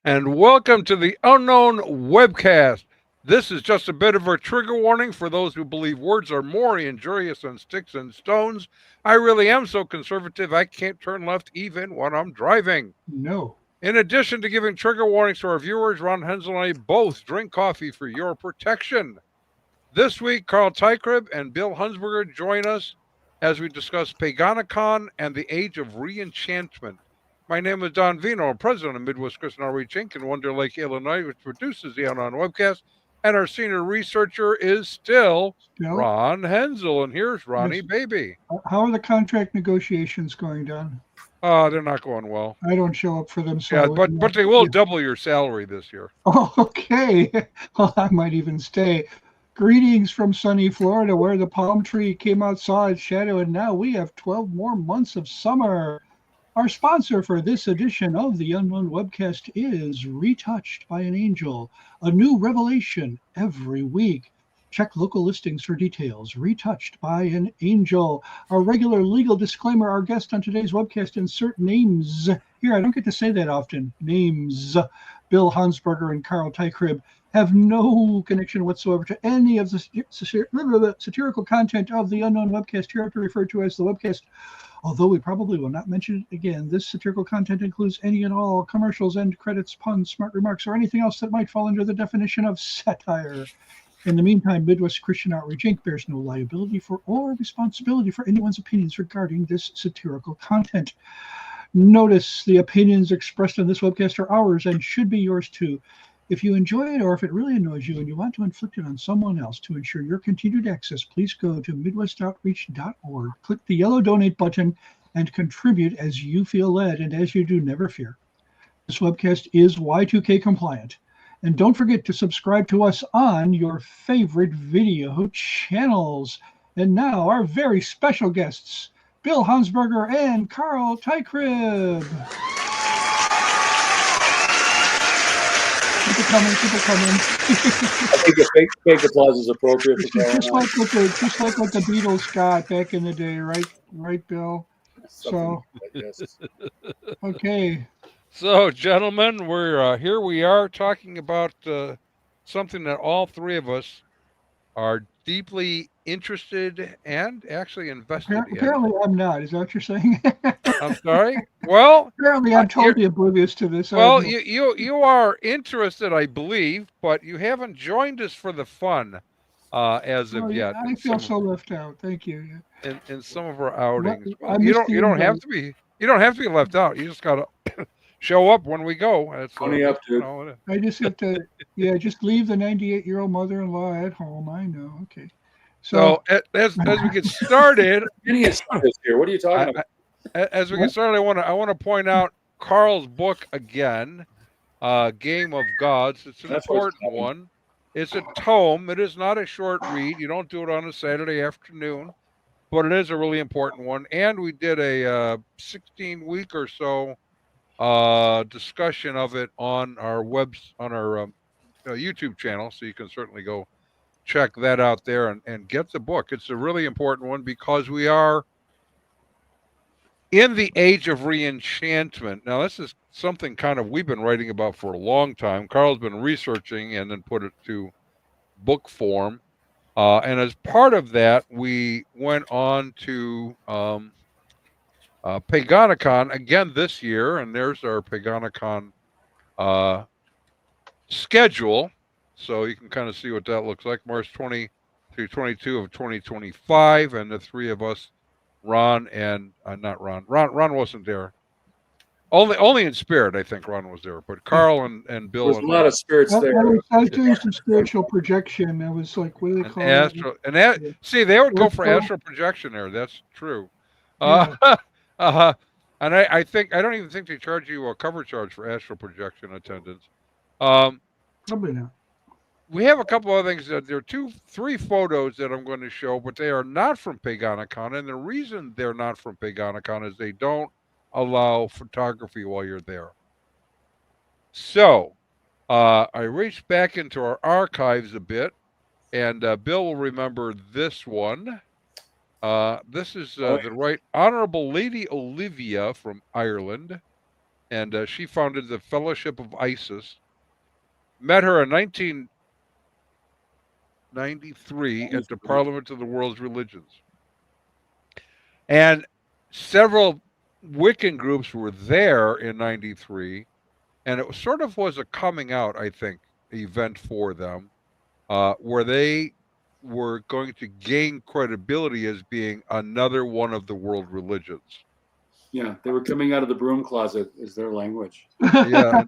and welcome to the Unknown Webcast. This is just a bit of a trigger warning for those who believe words are more injurious than sticks and stones. I really am so conservative I can't turn left even when I'm driving. No. In addition to giving trigger warnings to our viewers, Ron Hensel and I both drink coffee for your protection. This week, Carl Teichrib and Bill Honsberger join us as we discuss Paganicon and the age of re-enchantment. My name is Don Vino, president of Midwest Christian Outreach Inc. in Wonder Lake, Illinois, which produces the Unknown Webcast. And our senior researcher is still Still? Ron Hensel. And here's Ronnie Yes. Baby. How are the contract negotiations going, Don? They're not going well. I don't show up for them, so Yeah, but they will double your salary this year. Oh, okay. Well, I might even stay. Greetings from sunny Florida, where the palm tree came out, saw its shadow, and now we have 12 more months of summer. Our sponsor for this edition of the Unknown Webcast is Retouched by an Angel, a new revelation every week. Check local listings for details. Retouched by an Angel. Our regular legal disclaimer, our guest on today's webcast insert names. Here, I don't get to say that often. Names. Bill Honsberger and Carl Teichrib have no connection whatsoever to any of the satirical content of the Unknown Webcast, hereafter referred to as the webcast. Although we probably will not mention it again, this satirical content includes any and all commercials, end credits, puns, smart remarks, or anything else that might fall under the definition of satire. In the meantime, Midwest Christian Outreach Inc. bears no liability for or responsibility for anyone's opinions regarding this satirical content. Notice the opinions expressed on this webcast are ours and should be yours too. If you enjoy it or if it really annoys you and you want to inflict it on someone else to ensure your continued access, please go to midwestoutreach.org, click the yellow donate button, and contribute as you feel led. And as you do, never fear. This webcast is Y2K compliant. And don't forget to subscribe to us on your favorite video channels. And now our very special guests, Bill Honsberger and Carl Teichrib. Keep it coming. I think the fake applause is appropriate. Just like what the Beatles got back in the day, right, Bill? So, okay. So, gentlemen, we're here. We are talking about something that all three of us are deeply interested and actually invested in. Apparently, I'm not. Is that what you're saying? I'm sorry. Well, apparently, I'm totally oblivious to this. Well, you are interested, I believe, but you haven't joined us for the fun as of yet. I feel so left out. Thank you. In some of our outings, You don't have to be. You don't have to be left out. You just gotta show up when we go. That's funny up, dude. I just have to, just leave the 98-year-old mother-in-law at home. I know. Okay. So as we get started, here. What are you talking about? As we get started, I want to point out Carl's book again, Game of Gods. It's an important one. It's a tome. It is not a short read. You don't do it on a Saturday afternoon, but it is a really important one. And we did a 16-week or so discussion of it on our YouTube channel, so you can certainly go check that out there and get the book. It's a really important one because we are in the age of re-enchantment. Now, this is something kind of we've been writing about for a long time. Carl's been researching and then put it to book form. And as part of that, we went on to Paganicon again this year. And there's our Paganicon schedule. So you can kind of see what that looks like. March 20 through 22 of 2025. And the three of us, Ron and not Ron. Ron wasn't there. Only in spirit, I think Ron was there. But Carl and Bill. There's a lot of spirits there. I was doing some spiritual projection. I was like, what do they call it? See, they would go for astral projection there. That's true. And I think I don't even think they charge you a cover charge for astral projection attendance. Probably not. We have a couple of things. There are 3 photos that I'm going to show, but they are not from Paganicon. And the reason they're not from Paganicon is they don't allow photography while you're there. So I reached back into our archives a bit, and Bill will remember this one. This is the Right Honorable Lady Olivia from Ireland. and she founded the Fellowship of Isis. Met her in 1993 at the Parliament of the World's Religions. And several Wiccan groups were there in 93, and it sort of was a coming out, I think, event for them, where they were going to gain credibility as being another one of the world religions. Yeah, they were coming out of the broom closet, is their language. Yeah.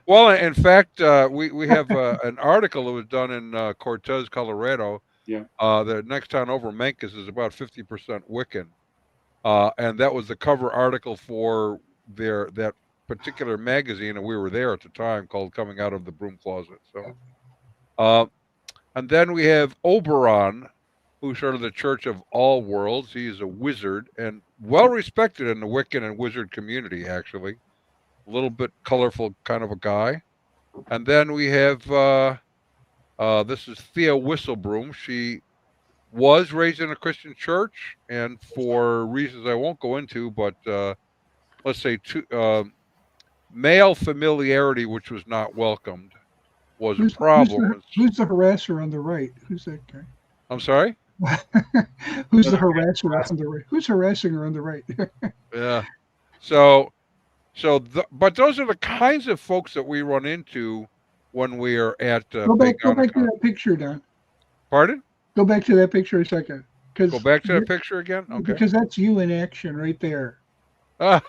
Well, in fact, we have an article that was done in Cortez, Colorado. Yeah. The next town over, Memphis, is about 50% Wiccan. And that was the cover article for that particular magazine, and we were there at the time, called Coming Out of the Broom Closet. So, and then we have Oberon, who's sort of the Church of All Worlds. He's a wizard and well respected in the Wiccan and wizard community, actually. A little bit colorful kind of a guy. And then we have, this is Thea Whistlebroom. She was raised in a Christian church, and for reasons I won't go into, but let's say male familiarity, which was not welcomed, was a problem. Who's the harasser on the right? Who's that guy? I'm sorry? Who's the harasser on the right? Who's harassing her on the right? Yeah. But those are the kinds of folks that we run into when we are at go back to that picture, Don. Pardon? Go back to that picture a second. Go back to that picture again? Okay. Because that's you in action right there. Yeah.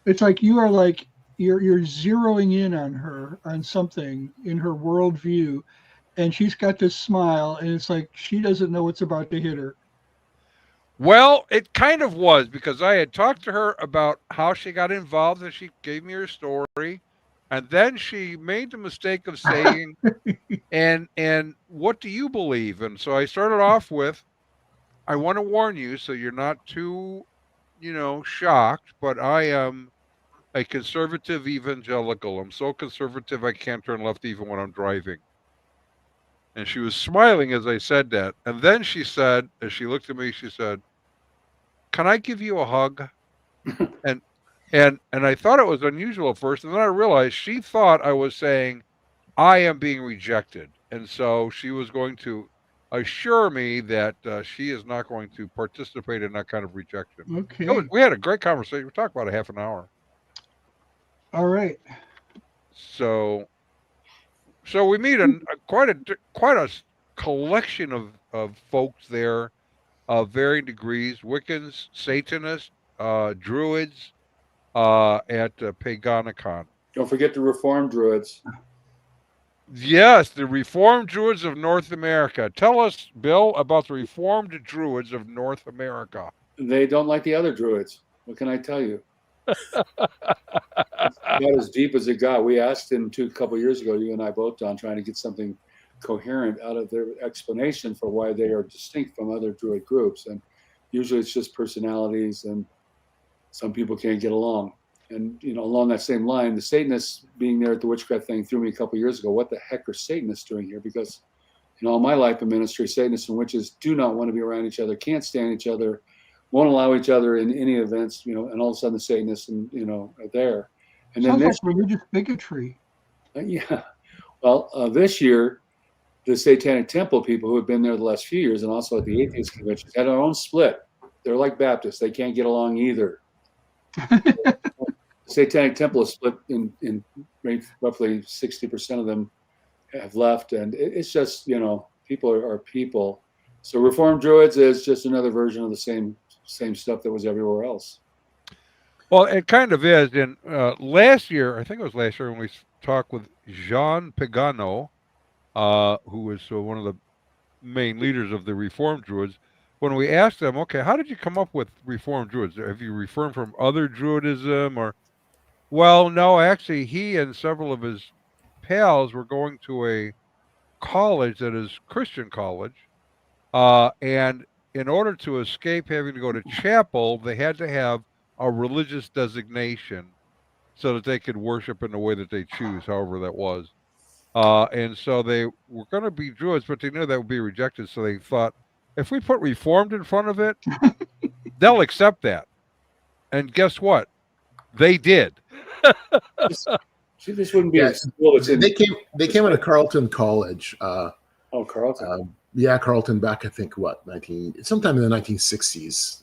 It's like you are like you're zeroing in on her, on something in her worldview, and she's got this smile, and it's like she doesn't know what's about to hit her. Well, it kind of was, because I had talked to her about how she got involved, and she gave me her story, and then she made the mistake of saying, and what do you believe? And so I started off with, I want to warn you so you're not too, shocked, but I am a conservative evangelical. I'm so conservative I can't turn left even when I'm driving. And she was smiling as I said that. And then she said, as she looked at me, she said, "Can I give you a hug?" and I thought it was unusual at first, and then I realized she thought I was saying I am being rejected. And so she was going to assure me that she is not going to participate in that kind of rejection. Okay. We had a great conversation. We talked about a half an hour. All right. So we meet quite a collection of folks there of varying degrees: Wiccans, Satanists, Druids, at Paganicon. Don't forget the Reformed Druids. Yes, the Reformed Druids of North America. Tell us, Bill, about the Reformed Druids of North America. They don't like the other Druids. What can I tell you? It's about as deep as it got. We asked him a couple of years ago, you and I both, Don, trying to get something coherent out of their explanation for why they are distinct from other Druid groups. And usually it's just personalities, and some people can't get along. And, along that same line, the Satanists being there at the witchcraft thing threw me a couple of years ago. What the heck are Satanists doing here? Because in all my life in ministry, Satanists and witches do not want to be around each other, can't stand each other, won't allow each other in any events, and all of a sudden the Satanists are there. And Sounds then like religious bigotry. Yeah. Well, this year, the Satanic Temple people who have been there the last few years, and also at the atheist conventions, had their own split. They're like Baptists; they can't get along either. The Satanic Temple is split in roughly 60% of them have left, and it's just people are people. So Reformed Druids is just another version of the same stuff that was everywhere else. Well, it kind of is. And last year, I think it was last year, when we talked with Jean Pagano, who was one of the main leaders of the Reformed Druids, when we asked them, okay, how did you come up with Reformed Druids? Have you reformed from other Druidism? Or, well, no, actually, he and several of his pals were going to a college that is Christian college, and in order to escape having to go to chapel, they had to have a religious designation so that they could worship in the way that they choose, however that was. And so they were going to be Druids, but they knew that would be rejected. So they thought, if we put Reformed in front of it, they'll accept that. And guess what? They did. See, this wouldn't be Yeah, a school that's in. They came out of Carleton College. Oh, Carlton. Yeah, Carleton back, I think, sometime in the 1960s.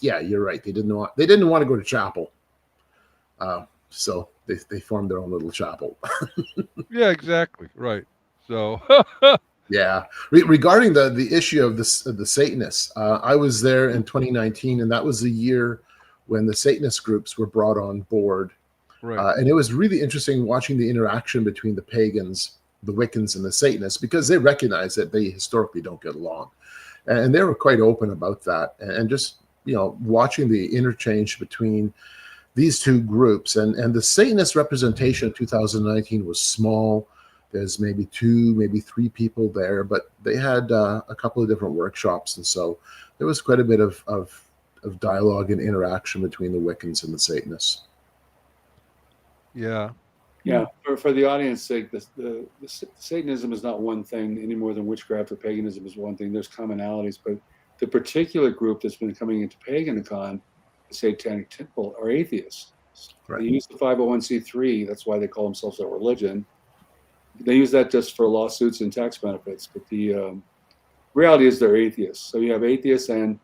You're right. They didn't want to go to chapel, so they formed their own little chapel. Yeah, exactly. Right. So. Yeah. Regarding the issue of the Satanists, I was there in 2019, and that was the year when the Satanist groups were brought on board. Right. And it was really interesting watching the interaction between the pagans, the Wiccans, and the Satanists, because they recognize that they historically don't get along. And they were quite open about that. And just, watching the interchange between these two groups. And the Satanist representation in 2019 was small. There's maybe 2, maybe 3 people there, but they had a couple of different workshops. And so there was quite a bit of dialogue and interaction between the Wiccans and the Satanists. Yeah. Yeah, for the audience sake, the Satanism is not one thing any more than witchcraft or paganism is one thing. There's commonalities, but the particular group that's been coming into Paganicon, the Satanic Temple, are atheists. Right. They use the 501c3. That's why they call themselves a religion. They use that just for lawsuits and tax benefits. But the reality is they're atheists. So you have atheists and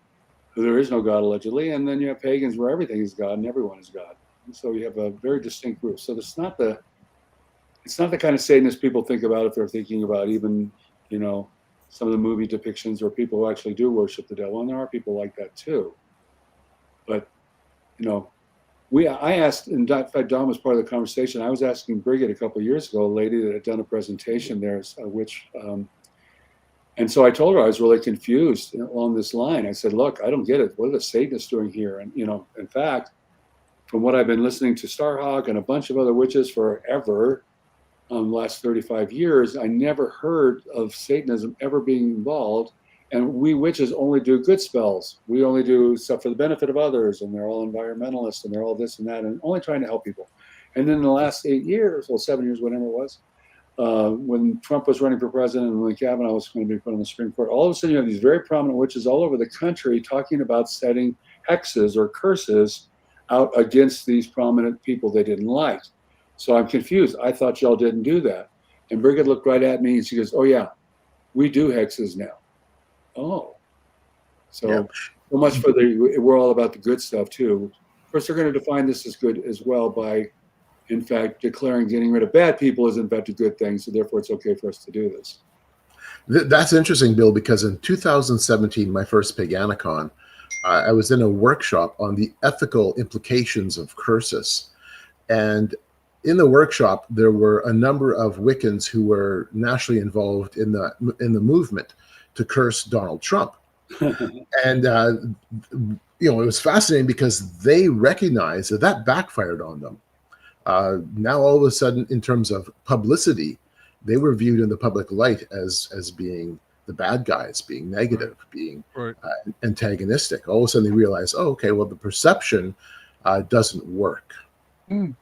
there is no God allegedly, and then you have pagans where everything is God and everyone is God. So you have a very distinct group. So it's not the kind of Satanist people think about if they're thinking about even, some of the movie depictions or people who actually do worship the devil. And there are people like that too. But, I asked, in fact, Don was part of the conversation. I was asking Brigitte a couple of years ago, a lady that had done a presentation there, and so I told her I was really confused along this line. I said, look, I don't get it. What are the Satanists doing here? And, in fact, from what I've been listening to Starhawk and a bunch of other witches forever, the last 35 years, I never heard of Satanism ever being involved. And we witches only do good spells. We only do stuff for the benefit of others, and they're all environmentalists, and they're all this and that, and only trying to help people. And then in the last 8 years, 7 years, whatever it was, when Trump was running for president and when Kavanaugh was going to be put on the Supreme Court, all of a sudden you have these very prominent witches all over the country talking about setting hexes or curses out against these prominent people they didn't like. So I'm confused. I thought y'all didn't do that. And Brigitte looked right at me and she goes, oh yeah, we do hexes now. Oh. So much for we're all about the good stuff too. Of course, they're going to define this as good as well by, in fact, declaring getting rid of bad people is in fact a good thing. So therefore it's okay for us to do this. That's interesting, Bill, because in 2017, my first Paganicon, I was in a workshop on the ethical implications of curses. And in the workshop, there were a number of Wiccans who were nationally involved in the movement to curse Donald Trump. And, it was fascinating because they recognized that backfired on them. Now, all of a sudden, in terms of publicity, they were viewed in the public light as being the bad guys, being negative, being antagonistic. All of a sudden, they realize, the perception doesn't work.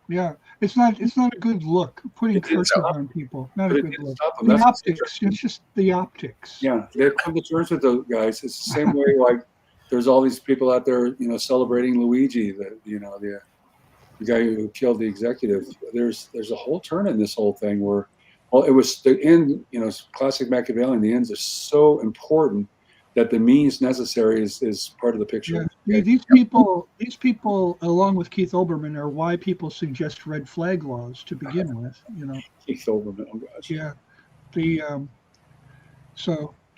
Yeah, it's not a good look putting curses on people. Not a good look. The optics. It's just the optics. Yeah, they've come to terms with those guys. It's the same way like there's all these people out there, celebrating Luigi, the guy who killed the executive. There's a whole turn in this whole thing where, it was the end. Classic Machiavellian. The ends are so important that the means necessary is part of the picture. Yeah. These people, along with Keith Olbermann, are why people suggest red flag laws to begin with. Keith Olbermann, oh gosh.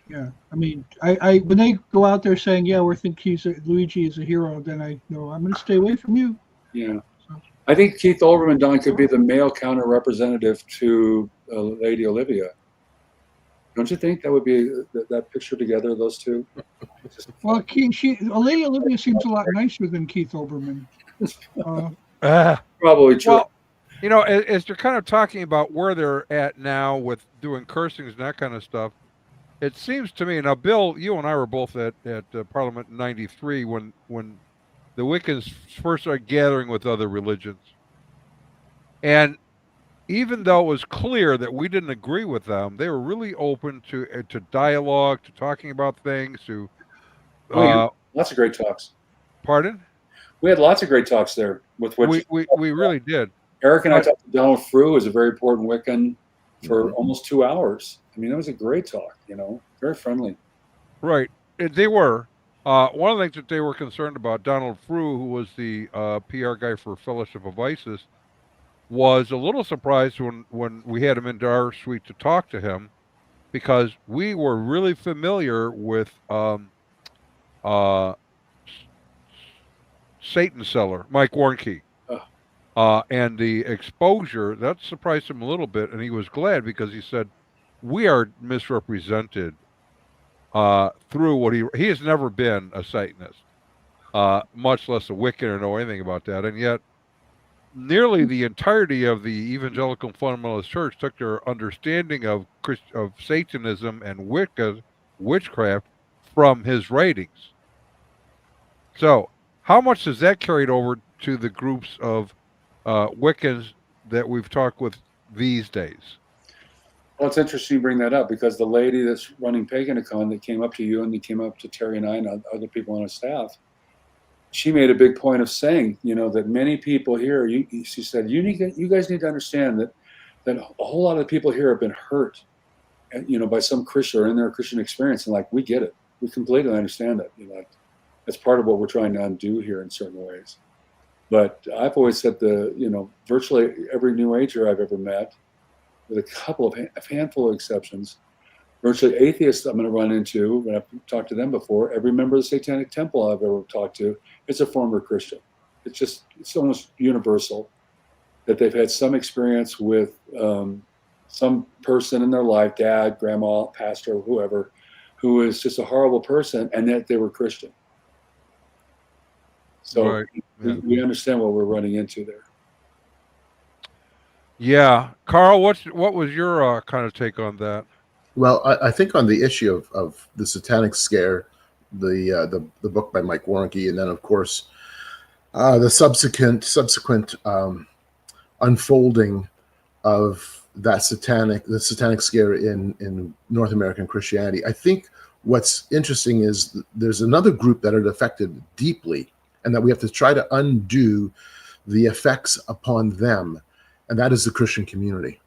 Yeah, I mean, I when they go out there saying, we think Luigi is a hero, then I know I'm going to stay away from you. Yeah, so. I think Keith Olbermann, Don, could be the male counter representative to Lady Olivia. Don't you think that would be that picture together, those two? Well, Lady Olivia seems a lot nicer than Keith Olbermann. Probably true. Well, as you're kind of talking about where they're at now with doing cursings and that kind of stuff, it seems to me, now, Bill, you and I were both at Parliament in '93 when the Wiccans first started gathering with other religions. And even though it was clear that we didn't agree with them, they were really open to dialogue, to talking about things, to lots of great talks. Pardon? We had lots of great talks there with which We really did. Eric and I talked to Donald Frew, who's a very important Wiccan, for Mhm. almost 2 hours. I mean, that was a great talk, very friendly. Right. They were. One of the things that they were concerned about, Donald Frew, who was the PR guy for Fellowship of Isis, was a little surprised when we had him into our suite to talk to him, because we were really familiar with uh, Satan Seller, Mike Warnke. And the exposure, that surprised him a little bit, and he was glad, because he said, we are misrepresented through what he has never been a Satanist, much less a Wiccan or know anything about that. And yet, nearly the entirety of the evangelical fundamentalist church took their understanding of Satanism and witchcraft from his writings. So, how much has that carried over to the groups of Wiccans that we've talked with these days? Well, it's interesting you bring that up, because the lady that's running Paganicon that came up to you and that came up to Terry and I and other people on our staff, she made a big point of saying, that many people here, she said, you guys need to understand that a whole lot of people here have been hurt, by some Christian or in their Christian experience. And like, we get it. We completely understand it. That's part of what we're trying to undo here in certain ways. But I've always said virtually every New Ager I've ever met, with a handful of exceptions, virtually atheists I'm going to run into, when I've talked to them before, every member of the Satanic Temple I've ever talked to, it's a former Christian. It's almost universal that they've had some experience with some person in their life, dad, grandma, pastor, whoever, who is just a horrible person, and that they were Christian. So Right. Yeah. we understand what we're running into there. Yeah, Carl, what was your kind of take on that? Well, I think on the issue of the Satanic Scare, the book by Mike Warnke, and then of course the subsequent unfolding of the Satanic Scare in North American Christianity. I think what's interesting is there's another group that are affected deeply, and that we have to try to undo the effects upon them, and that is the Christian community.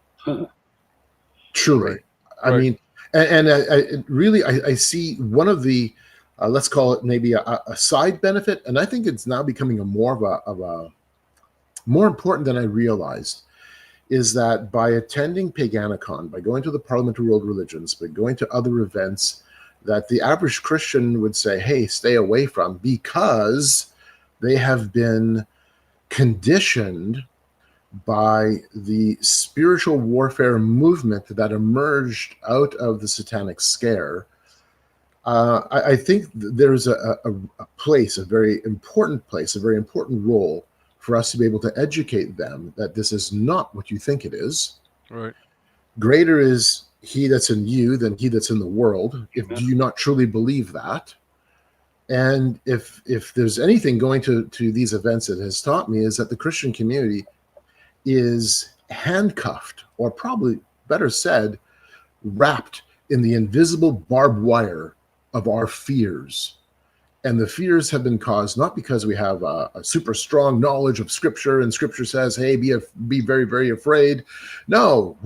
Truly. Right. I mean, and I see one of the, let's call it maybe a side benefit, and I think it's now becoming more important than I realized, is that by attending Paganicon, by going to the Parliament of World Religions, by going to other events that the average Christian would say, hey, stay away from, because they have been conditioned by the spiritual warfare movement that emerged out of the Satanic Scare. I think there's a place, a very important place, a very important role for us to be able to educate them that this is not what you think it is. Right. Greater is he that's in you than he that's in the world. Do you not truly believe that? And if there's anything going to these events that has taught me, is that the Christian community is handcuffed, or probably better said, wrapped in the invisible barbed wire of our fears. And the fears have been caused not because we have a super strong knowledge of Scripture, and Scripture says, hey, be very, very afraid. No,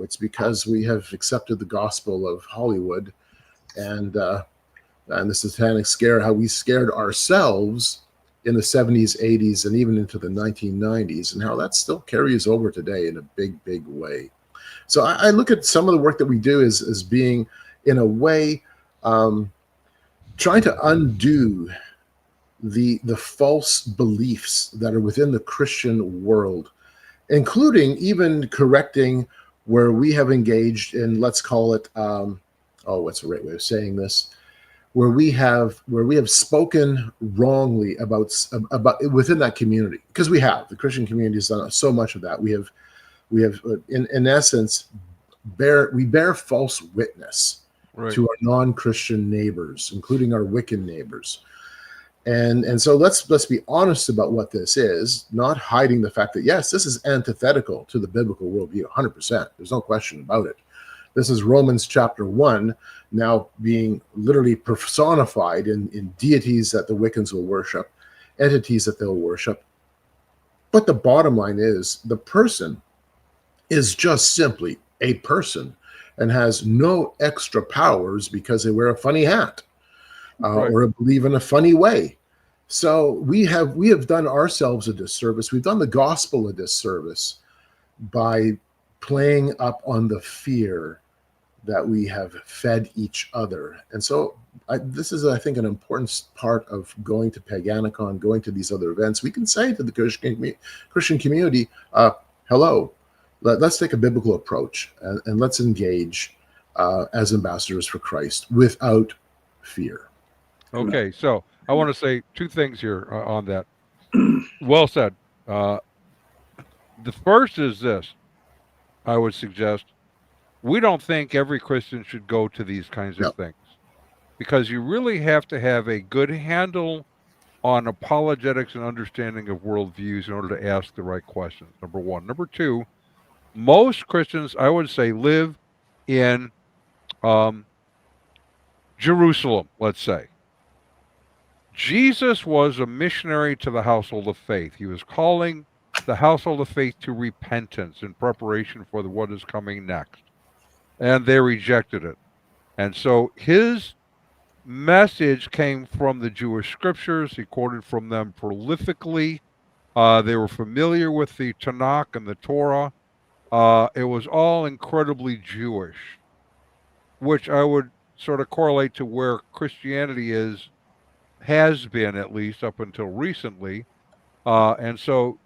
it's because we have accepted the gospel of Hollywood and the Satanic Scare, how we scared ourselves in the 70s, 80s, and even into the 1990s, and how that still carries over today in a big, big way. So I look at some of the work that we do as being, in a way, trying to undo the false beliefs that are within the Christian world, including even correcting where we have engaged in, let's call it, what's the right way of saying this? Where we have spoken wrongly about within that community, because the Christian community has done so much of that. We have in essence bear false witness to our non-Christian neighbors, including our Wiccan neighbors, and so let's be honest about what this is, not hiding the fact that yes, this is antithetical to the biblical worldview, 100%. There's no question about it. This is Romans chapter 1 now being literally personified in deities that the Wiccans will worship. entities that they'll worship. But the bottom line is the person is just simply a person and has no extra powers because they wear a funny hat or believe in a funny way. So we have done ourselves a disservice. We've done the gospel a disservice by playing up on the fear that we have fed each other. And so this is, I think, an important part of going to Paganicon, going to these other events. We can say to the Christian community, hello, let's take a biblical approach and let's engage as ambassadors for Christ without fear. Okay, so I want to say two things here on that. Well said. The first is this. I would suggest we don't think every Christian should go to these kinds of things, because you really have to have a good handle on apologetics and understanding of worldviews in order to ask the right questions, number one. Number two, most Christians, I would say, live in Jerusalem, let's say. Jesus was a missionary to the household of faith. He was calling the household of faith to repentance in preparation for what is coming next. And they rejected it. And so his message came from the Jewish scriptures. He quoted from them prolifically. They were familiar with the Tanakh and the Torah. It was all incredibly Jewish, which I would sort of correlate to where Christianity has been, at least up until recently. And so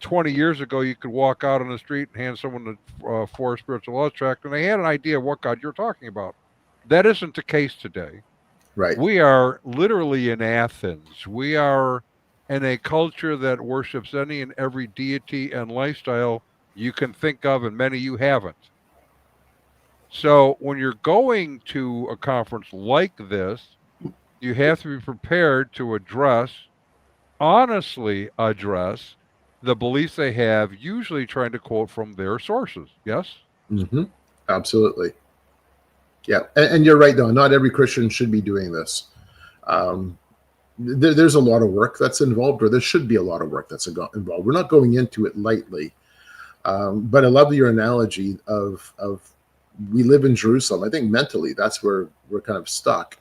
20 years ago, you could walk out on the street and hand someone the Four Spiritual Laws tract, and they had an idea of what God you're talking about. That isn't the case today. Right. We are literally in Athens. We are in a culture that worships any and every deity and lifestyle you can think of, and many you haven't. So when you're going to a conference like this, you have to be prepared to honestly address the beliefs they have, usually trying to quote from their sources. Yes? Mm-hmm. Absolutely. Yeah. And you're right, though. Not every Christian should be doing this. There's a lot of work that's involved, or there should be a lot of work that's involved. We're not going into it lightly. But I love your analogy of we live in Jerusalem. I think mentally that's where we're kind of stuck.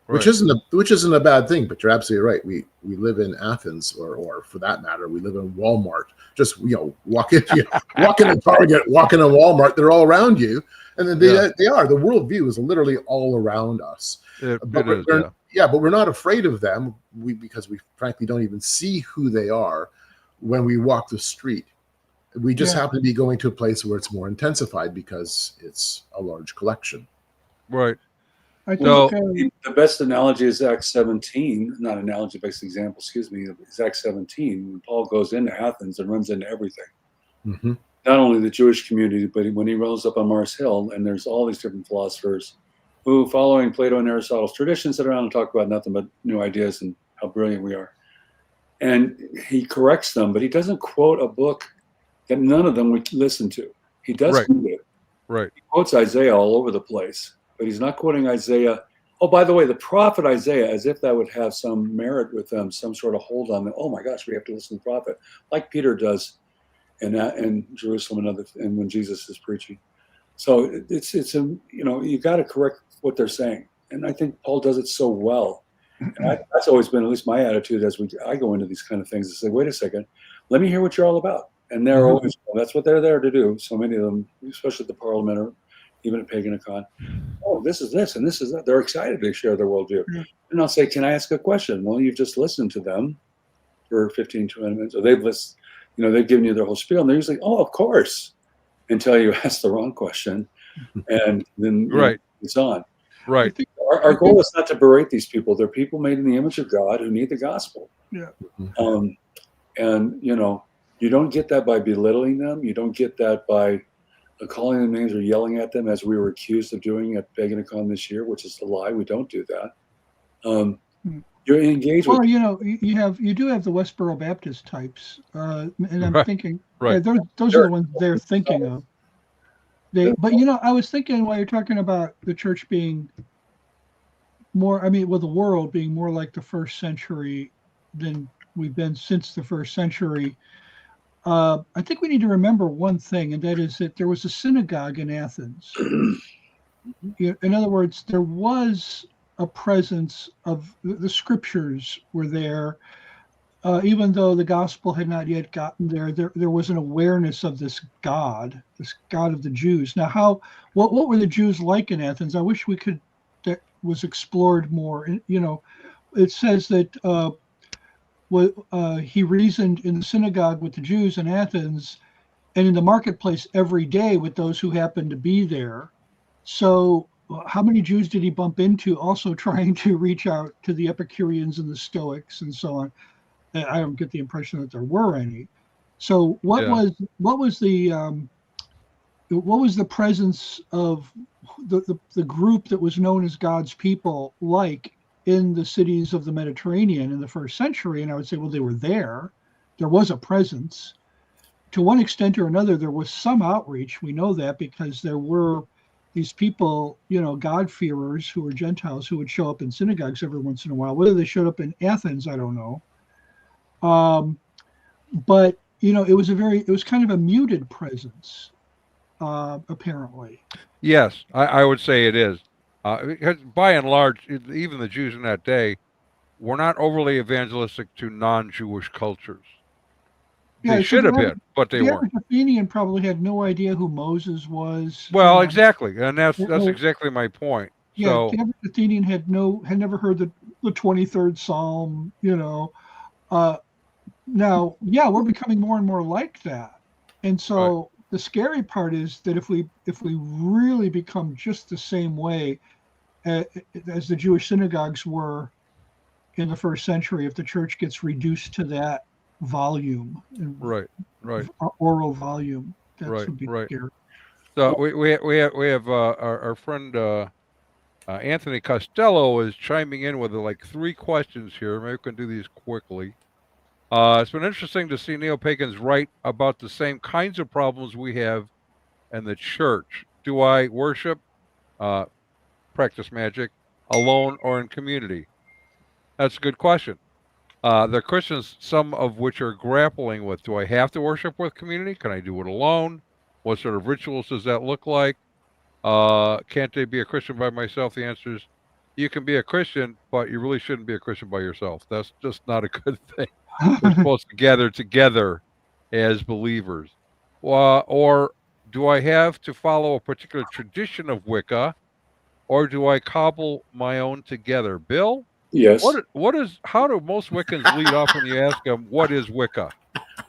Right. Which isn't a bad thing, but you're absolutely right. We live in Athens, or for that matter, we live in Walmart. Just walk in a Target, walk in a Walmart, they're all around you, and then they are. The worldview is literally all around us. But we're not afraid of them because we frankly don't even see who they are when we walk the street. We just happen to be going to a place where it's more intensified because it's a large collection. Right. I think the best analogy is Acts 17, not analogy, best example, excuse me, is Acts 17. When Paul goes into Athens and runs into everything. Mm-hmm. Not only the Jewish community, but when he rolls up on Mars Hill, and there's all these different philosophers who, following Plato and Aristotle's traditions, sit around and talk about nothing but new ideas and how brilliant we are. And he corrects them, but he doesn't quote a book that none of them would listen to. He does quote it. Right. He quotes Isaiah all over the place. But he's not quoting Isaiah. Oh, by the way, the prophet Isaiah, as if that would have some merit with them, some sort of hold on them. Oh my gosh, we have to listen to the prophet, like Peter does in Jerusalem and when Jesus is preaching. So you got to correct what they're saying, and I think Paul does it so well. And that's always been at least my attitude as I go into these kind of things. I say, wait a second, let me hear what you're all about. And they're always, that's what they're there to do. So many of them, especially at the Parliament or even at Paganicon, oh, this is this and this is that. They're excited to share their worldview. And I'll say, can I ask a question? Well, you've just listened to them for 15, 20 minutes. Or they've given you their whole spiel. And they're usually, oh, of course, until you ask the wrong question. And then it's on. Right. Our goal is not to berate these people. They're people made in the image of God who need the gospel. Yeah. And, you don't get that by belittling them. You don't get that by calling them names or yelling at them, as we were accused of doing at Paganicon this year, which is a lie. We don't do that. You're engaged with. Well, you do have the Westboro Baptist types, and I'm thinking those are the ones they're thinking of. But I was thinking while you're talking about the church being more, the world being more like the first century than we've been since the first century. I think we need to remember one thing, and that is that there was a synagogue in Athens. In other words, there was a presence of the scriptures were there. Even though the gospel had not yet gotten there, there was an awareness of this God of the Jews. Now, what were the Jews like in Athens? I wish that was explored more. It says that he reasoned in the synagogue with the Jews in Athens, and in the marketplace every day with those who happened to be there. So how many Jews did he bump into also trying to reach out to the Epicureans and the Stoics and so on? I don't get the impression that there were any. So what was the presence of the group that was known as God's people like in the cities of the Mediterranean in the first century? And I would say, well, they were there. There was a presence. To one extent or another, there was some outreach. We know that because there were these people, God-fearers who were Gentiles who would show up in synagogues every once in a while. Whether they showed up in Athens, I don't know. But it was kind of a muted presence, apparently. Yes, I would say it is. Because by and large, even the Jews in that day were not overly evangelistic to non-Jewish cultures. They should have been, but they weren't. The Athenian probably had no idea who Moses was. Well, exactly, and that's exactly my point. Yeah, So, the average Athenian had never heard the 23rd Psalm. Now, we're becoming more and more like that, and so the scary part is that if we really become just the same way as the Jewish synagogues were in the first century, if the church gets reduced to that volume, right, oral volume, that would be scary. So we have our friend Anthony Costello is chiming in with like 3 questions here. Maybe we can do these quickly. It's been interesting to see neopagans write about the same kinds of problems we have in the church. Do I worship, practice magic, alone or in community? That's a good question. The Christians, some of which are grappling with, do I have to worship with community? Can I do it alone? What sort of rituals does that look like? Can't I be a Christian by myself? The answer is, you can be a Christian, but you really shouldn't be a Christian by yourself. That's just not a good thing. We're supposed to gather together as believers. Or do I have to follow a particular tradition of Wicca, or do I cobble my own together? Bill? Yes. How do most Wiccans lead off when you ask them, what is Wicca?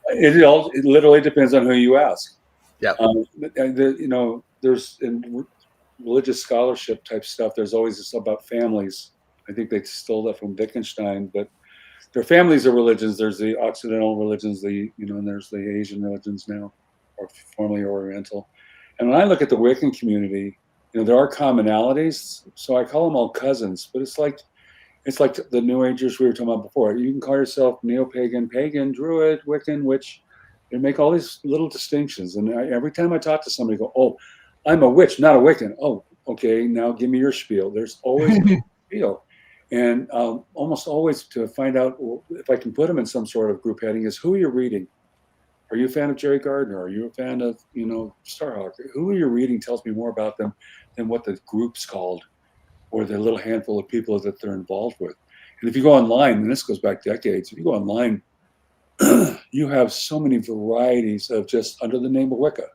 It literally depends on who you ask. Yeah. There's in religious scholarship type stuff, there's always this about families. I think they stole that from Wittgenstein, but there are families of religions. There's the Occidental religions, and there's the Asian religions now, or formerly Oriental. And when I look at the Wiccan community, there are commonalities. So I call them all cousins, but it's like the New Agers we were talking about before. You can call yourself neo-pagan, pagan, druid, Wiccan, witch. They make all these little distinctions. And every time I talk to somebody, I go, oh, I'm a witch, not a Wiccan. Oh, okay, now give me your spiel. There's always a spiel. And almost always to find out if I can put them in some sort of group heading is, who are you reading? Are you a fan of Jerry Gardner? Are you a fan of, Starhawk? Who are you reading tells me more about them than what the group's called or the little handful of people that they're involved with. And if you go online, and this goes back decades, if you go online, you have so many varieties of just under the name of Wicca.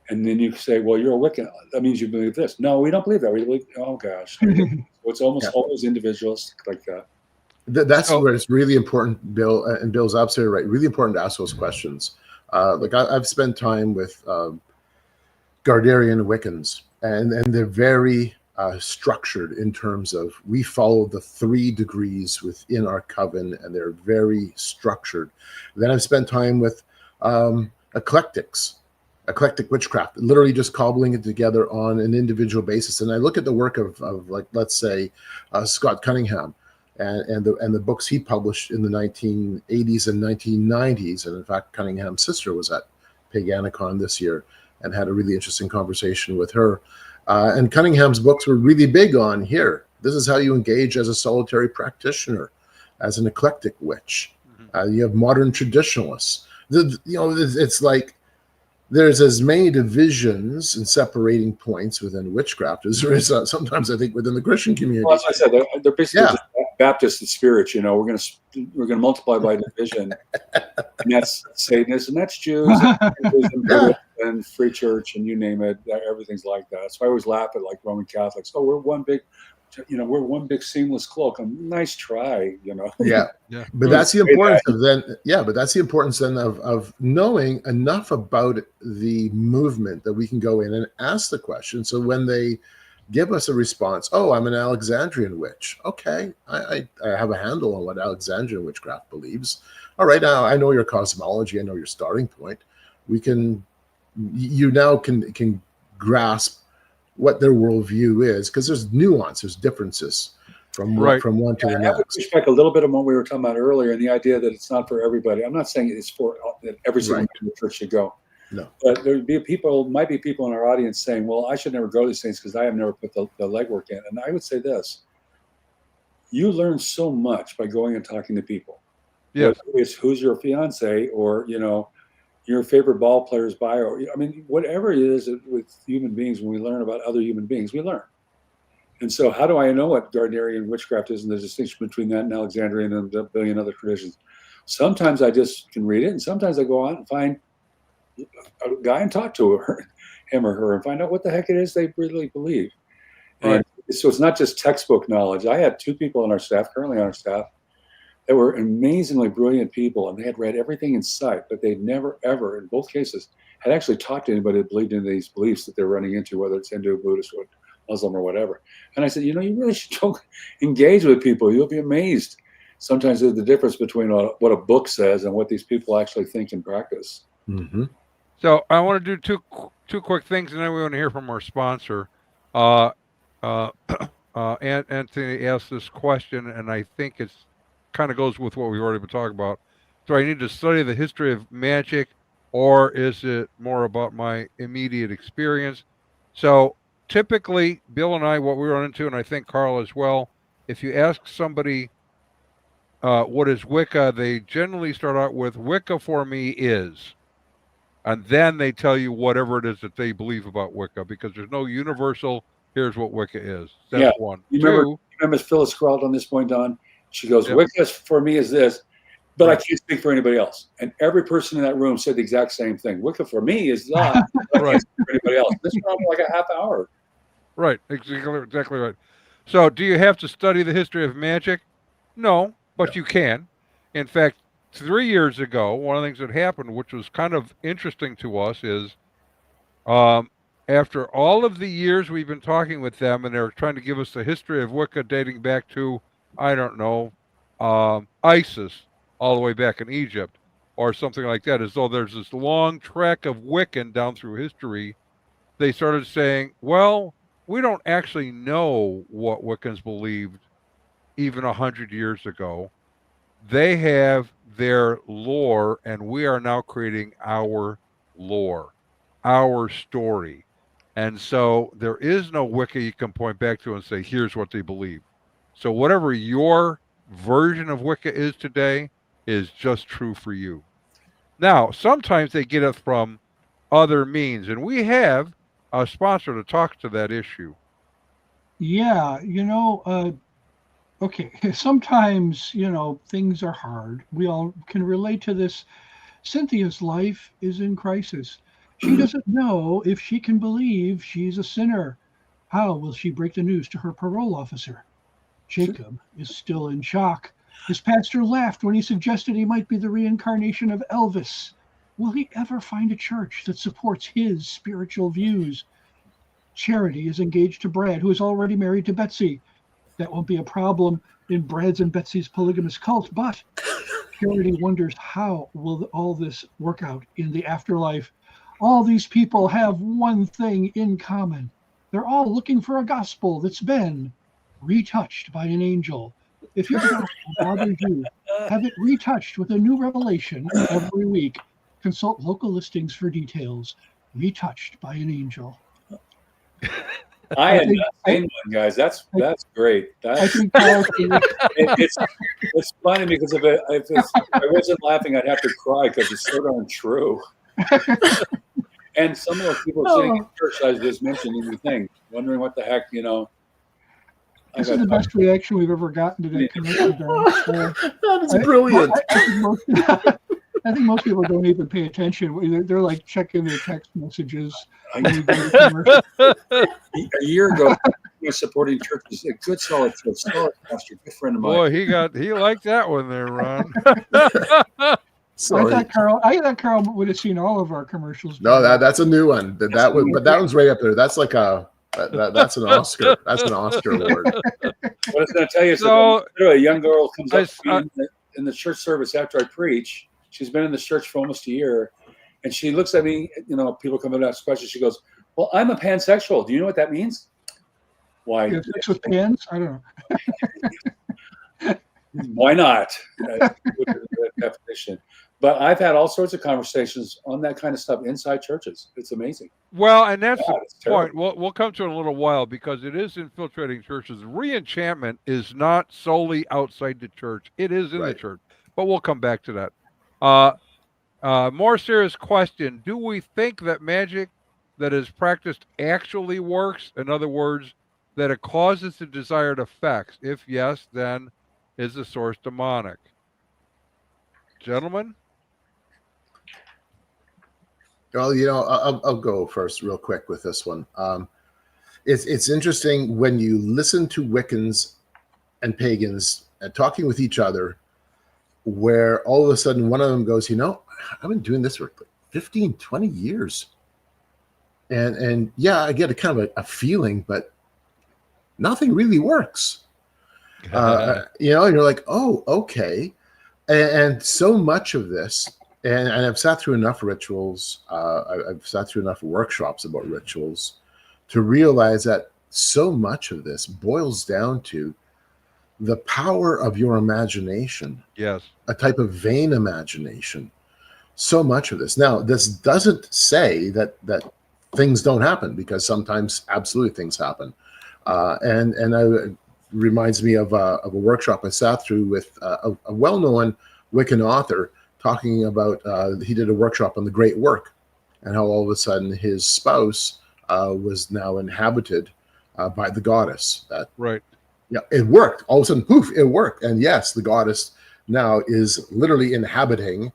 And then you say, well, you're a Wiccan. That means you believe this. No, we don't believe that. We believe, oh gosh. So it's almost always individualistic like that. That's where it's really important, Bill, and Bill's absolutely right. Really important to ask those questions. I've spent time with Gardnerian Wiccans, and they're very structured in terms of we follow the 3 degrees within our coven, and they're very structured. Then I've spent time with eclectic witchcraft, literally just cobbling it together on an individual basis. And I look at the work of like, let's say, Scott Cunningham and the books he published in the 1980s and 1990s. And in fact, Cunningham's sister was at Paganicon this year and had a really interesting conversation with her. And Cunningham's books were really big on here. This is how you engage as a solitary practitioner. as an eclectic witch. Mhm. You have modern traditionalists. It's like there's as many divisions and separating points within witchcraft as there is sometimes, I think, within the Christian community. Well, as I said, they're basically Yeah. just Baptist in spirit. We're gonna multiply by division, and that's Satanists, and that's Jews, and Hinduism, Buddhism, and Free Church, and you name it. Everything's like that. So I always laugh at like Roman Catholics. Oh, we're one big seamless cloak. Nice try. Yeah. Yeah. But that's the importance of knowing enough about the movement that we can go in and ask the question. So when they give us a response, oh, I'm an Alexandrian witch. Okay, I have a handle on what Alexandrian witchcraft believes. All right, now I know your cosmology. I know your starting point. You now can grasp what their worldview is, because there's nuance, there's differences from one to the I would next. push back a little bit on what we were talking about earlier, and the idea that it's not for everybody. I'm not saying it's for that every single member of the church should go. No. But might be people in our audience saying, well, I should never go to these things because I have never put the legwork in. And I would say this: you learn so much by going and talking to people. Yes. Whether it's who's your fiance, or your favorite ball player's bio. I mean, whatever it is with human beings, when we learn about other human beings, we learn. And so how do I know what Gardnerian witchcraft is and the distinction between that and Alexandrian and a billion other traditions? Sometimes I just can read it, and sometimes I go out and find a guy and talk to him or her and find out what the heck it is they really believe. Right. And so it's not just textbook knowledge. I had two people on our staff, currently on our staff, that were amazingly brilliant people, and they had read everything in sight, but they'd never, ever, in both cases, had actually talked to anybody that believed in these beliefs that they're running into, whether it's Hindu, Buddhist, or Muslim, or whatever. And I said, you really should engage with people. You'll be amazed. Sometimes there's the difference between what a book says and what these people actually think and practice. Mm-hmm. So I want to do two quick things, and then we want to hear from our sponsor. Anthony asked this question, and I think it's kind of goes with what we've already been talking about. Do I need to study the history of magic, or is it more about my immediate experience? So typically, Bill and I, what we run into, and I think Carl as well, if you ask somebody what is Wicca, they generally start out with, Wicca for me is. And then they tell you whatever it is that they believe about Wicca, because there's no universal, here's what Wicca is. That's one. You remember Phyllis Scrawled on this point, Don? She goes, Yep. Wicca for me is this, but Right. I can't speak for anybody else. And every person in that room said the exact same thing. Wicca for me is that, but I Right. can't speak for anybody else. This went on for like a half hour. Right, exactly right. So do you have to study the history of magic? No, but you can. In fact, 3 years ago, one of the things that happened, which was kind of interesting to us, is after all of the years we've been talking with them, and they're trying to give us the history of Wicca dating back to, I don't know, ISIS, all the way back in Egypt, or something like that, as though there's this long trek of Wiccan down through history. They started saying, well, we don't actually know what Wiccans believed even 100 years ago. They have their lore, and we are now creating our lore, our story. And so there is no Wicca you can point back to and say, here's what they believe. So whatever your version of Wicca is today is just true for you. Now, sometimes they get it from other means, and we have a sponsor to talk to that issue. Yeah, okay, sometimes, things are hard. We all can relate to this. Cynthia's life is in crisis. She doesn't know if she can believe she's a sinner. How will she break the news to her parole officer? Jacob is still in shock. His pastor laughed when he suggested he might be the reincarnation of Elvis. Will he ever find a church that supports his spiritual views? Charity is engaged to Brad, who is already married to Betsy. That won't be a problem in Brad's and Betsy's polygamous cult, but Charity wonders how will all this work out in the afterlife. All these people have one thing in common. They're all looking for a gospel that's been retouched by an angel. If your gospel bothers you, have it retouched with a new revelation every week. Consult local listings for details. Retouched by an angel. I had think- not seen one, guys. That's great. I think Carl should- It's funny because if I wasn't laughing, I'd have to cry because it's so darn true. And some of those people sitting in church, I just mentioned anything, wondering what the heck, this is the best reaction we've ever gotten to that commercial. That is brilliant. I think most people don't even pay attention. They're like checking their text messages. A When year ago, I was supporting churches, a good solid pastor, good friend of mine. Boy, he liked that one there, Ron. Sorry. I thought Carl would have seen all of our commercials. No, that's a new one. But that one's right up there. That's like that's an Oscar. That's an Oscar award. What I was going to tell you, a young girl comes up to me in the church service after I preach. She's been in the church for almost a year, and she looks at me. People come up and ask questions. She goes, "Well, I'm a pansexual. Do you know what that means?" Why? You have sex with pans? I don't know. Why not? Definition. But I've had all sorts of conversations on that kind of stuff inside churches. It's amazing. Well, and that's God, the point. We'll come to it in a little while because it is infiltrating churches. Re-enchantment is not solely outside the church. It is in the church. But we'll come back to that. More serious question. Do we think that magic that is practiced actually works? In other words, that it causes the desired effects? If yes, then is the source demonic? Gentlemen? Well, I'll go first real quick with this one. It's interesting when you listen to Wiccans and pagans and talking with each other, where all of a sudden one of them goes, I've been doing this for 15, 20 years. And yeah, I get a kind of a feeling, but nothing really works. And you're like, oh, okay. And so much of this, and I've sat through enough rituals, I've sat through enough workshops about rituals to realize that so much of this boils down to the power of your imagination. Yes. A type of vain imagination. So much of this. Now, this doesn't say that things don't happen, because sometimes absolutely things happen. And reminds me of a workshop I sat through with a well-known Wiccan author talking about, he did a workshop on the Great Work and how all of a sudden his spouse was now inhabited by the goddess. Right. Yeah, it worked. All of a sudden, poof, it worked. And yes, the goddess now is literally inhabiting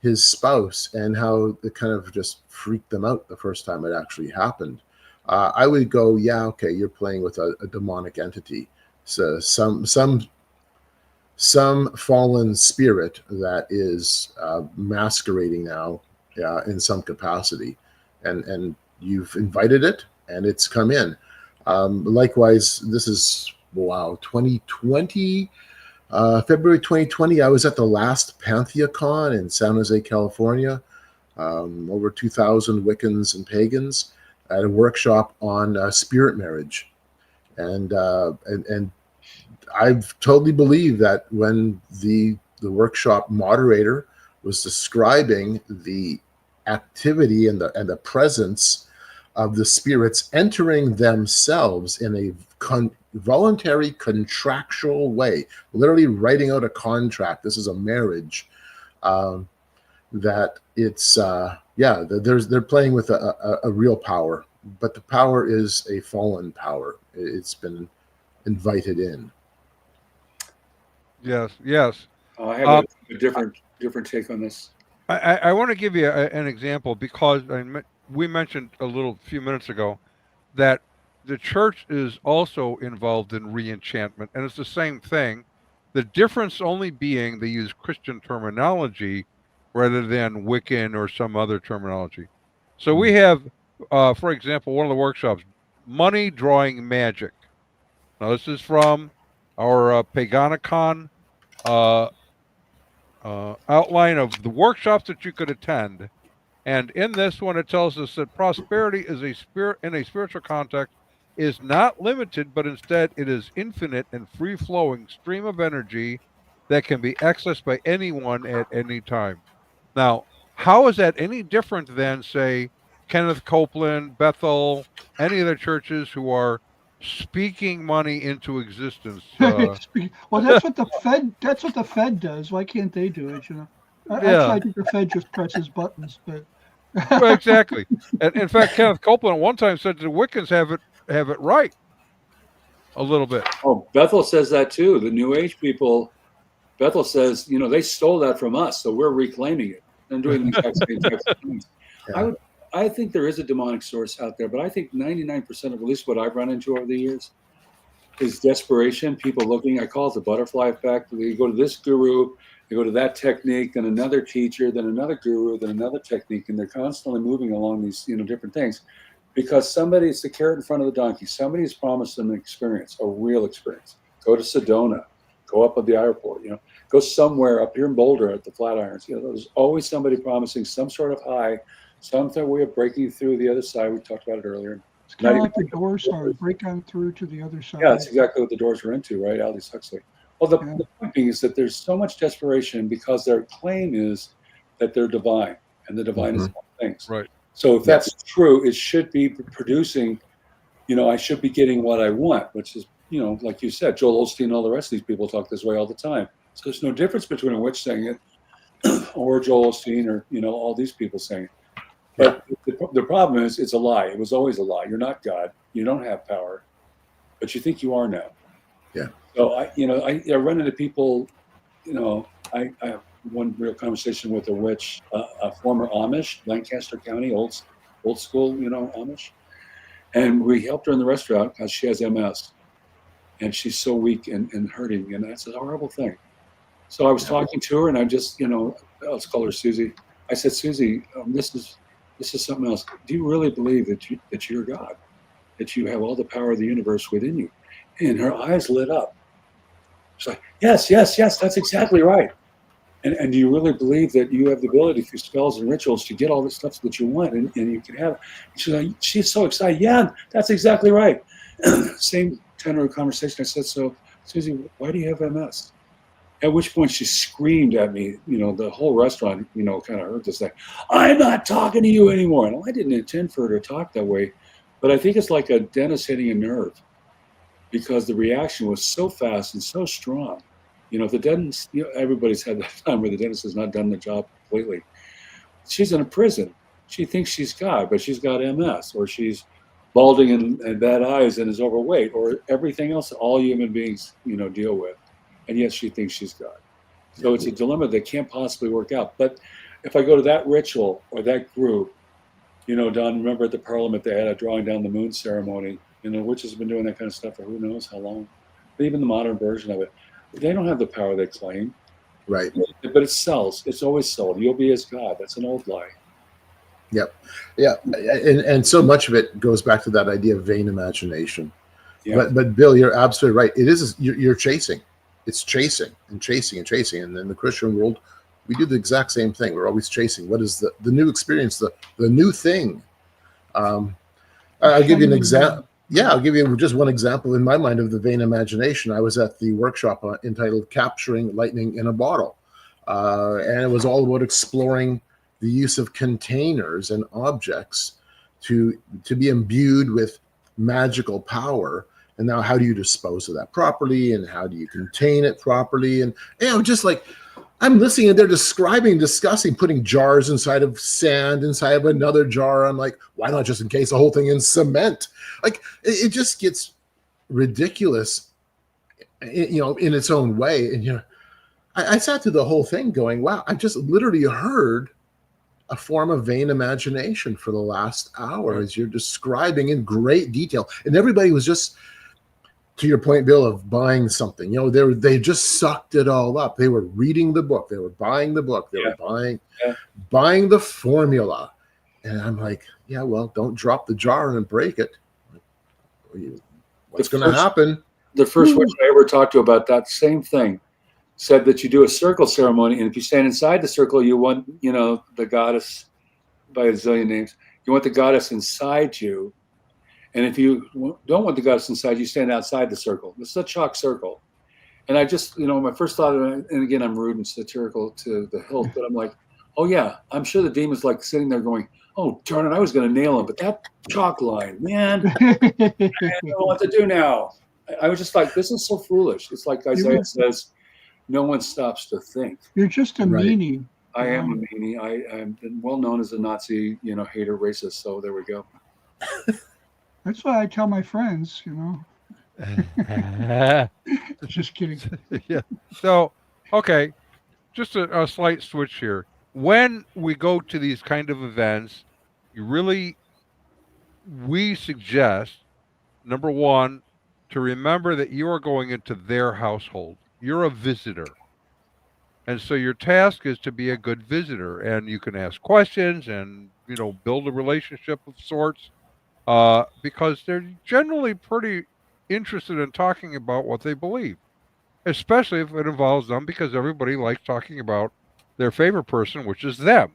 his spouse, and how it kind of just freaked them out the first time it actually happened. I would go, yeah, okay, you're playing with a demonic entity. So some fallen spirit that is masquerading now in some capacity, and you've invited it, and it's come in. Likewise, this is 2020, February 2020. I was at the last Paganicon in San Jose, California. Over 2,000 Wiccans and pagans at a workshop on spirit marriage, and I've totally believed that when the workshop moderator was describing the activity and the presence of the spirits entering themselves in a voluntary contractual way, literally writing out a contract. This is a marriage. That it's they're playing with a real power, but the power is a fallen power. It's been invited in. Yes. I have a different take on this. I want to give you an example, because we mentioned a few minutes ago that the church is also involved in re-enchantment, and it's the same thing. The difference only being they use Christian terminology rather than Wiccan or some other terminology. So we have, for example, one of the workshops, money drawing magic. Now this is from our Paganicon outline of the workshops that you could attend. And in this one, it tells us that prosperity is in a spiritual context is not limited, but instead it is infinite and free-flowing stream of energy that can be accessed by anyone at any time. Now, how is that any different than, say, Kenneth Copeland, Bethel, any of the churches who are speaking money into existence. Well, that's what the Fed. That's what the Fed does. Why can't they do it? Actually, Yeah, I think the Fed just presses buttons. But well, exactly. And in fact, Kenneth Copeland at one time said the Wiccans have it right a little bit. Oh, Bethel says that too. The New Age people, Bethel says, they stole that from us, so we're reclaiming it and doing the exact same types of things. Yeah. I think there is a demonic source out there, but I think 99% of at least what I've run into over the years is desperation. People looking, I call it the butterfly effect. They go to this guru, they go to that technique, then another teacher, then another guru, then another technique, and they're constantly moving along these, different things. Because it's the carrot in front of the donkey. Somebody has promised them an experience, a real experience. Go to Sedona, go up at the airport, go somewhere up here in Boulder at the Flatirons. There's always somebody promising some sort of high, some way of breaking through the other side. We talked about it earlier. it's kind of like the Doors are break on through to the other side. Yeah, that's exactly what the Doors were into, right? Aldous Huxley. Well, the point being is that there's so much desperation because their claim is that they're divine, and the divine is all things. Right. So if that's true, it should be producing, I should be getting what I want, which is, like you said, Joel Osteen and all the rest of these people talk this way all the time. So there's no difference between a witch saying it or Joel Osteen or, all these people saying it. But the problem is it's a lie. It was always a lie. You're not God. You don't have power, but you think you are now. Yeah. So I run into people, I have one real conversation with a witch, a former Amish, Lancaster County, old school, Amish. And we helped her in the restaurant because she has MS. And she's so weak and hurting. And that's a horrible thing. So I was talking to her and I just, let's call her Susie. I said, Susie, this is something else. Do you really believe that you're God? That you have all the power of the universe within you? And her eyes lit up. She's like, yes, that's exactly right. And do you really believe that you have the ability through spells and rituals to get all the stuff that you want and you can have it? She's so excited. Yeah, that's exactly right. Same tenor of conversation. I said, so Susie, why do you have MS? At which point she screamed at me, the whole restaurant, kind of heard this thing. I'm not talking to you anymore. And I didn't intend for her to talk that way, but I think it's like a dentist hitting a nerve because the reaction was so fast and so strong. The dentist, everybody's had that time where the dentist has not done the job completely. She's in a prison. She thinks she's God, but she's got MS, or she's balding and bad eyes and is overweight, or everything else all human beings, deal with. And yet she thinks she's God. So it's a dilemma that can't possibly work out. But if I go to that ritual or that group, Don, remember at the Parliament they had a drawing down the moon ceremony. Witches have been doing that kind of stuff for who knows how long. But even the modern version of it. They don't have the power they claim. Right. But it sells. It's always sold. You'll be as God. That's an old lie. Yep. Yeah. And so much of it goes back to that idea of vain imagination. Yeah. But Bill, you're absolutely right. It is, you're chasing. It's chasing and chasing and chasing. And in the Christian world, we do the exact same thing. We're always chasing. What is the new experience, the new thing? I'll give you an example. Yeah, I'll give you just one example in my mind of the vain imagination. I was at the workshop entitled Capturing Lightning in a Bottle. And it was all about exploring the use of containers and objects to be imbued with magical power. And now how do you dispose of that properly? And how do you contain it properly? And just like, I'm listening and they're discussing putting jars inside of sand, inside of another jar. I'm like, why not just encase the whole thing in cement? Like, it just gets ridiculous, in its own way. And, I sat through the whole thing going, wow, I just literally heard a form of vain imagination for the last hour as you're describing in great detail. And everybody was just, to your point, Bill, of buying something, they just sucked it all up. They were reading the book. They were buying the book. They were buying the formula. And I'm like, yeah, well, don't drop the jar and break it. What's going to happen? The first witch I ever talked to about that same thing said that you do a circle ceremony. And if you stand inside the circle, you want, the goddess by a zillion names. You want the goddess inside you. And if you don't want the goddess inside, you stand outside the circle. It's a chalk circle. And I just, my first thought, and again, I'm rude and satirical to the hilt, but I'm like, oh yeah, I'm sure the demon's like sitting there going, oh, darn it, I was going to nail him, but that chalk line, man, I don't know what to do now. I was just like, this is so foolish. It's like Isaiah says, no one stops to think. You're just a Right. meanie. I am a meanie. I'm been well known as a Nazi, hater, racist. So there we go. That's why I tell my friends, Just kidding. Yeah. So, okay, just a slight switch here. When we go to these kind of events, we suggest, number one, to remember that you are going into their household. You're a visitor. And so your task is to be a good visitor, and you can ask questions and, build a relationship of sorts, because they're generally pretty interested in talking about what they believe, especially if it involves them, because everybody likes talking about their favorite person, which is them.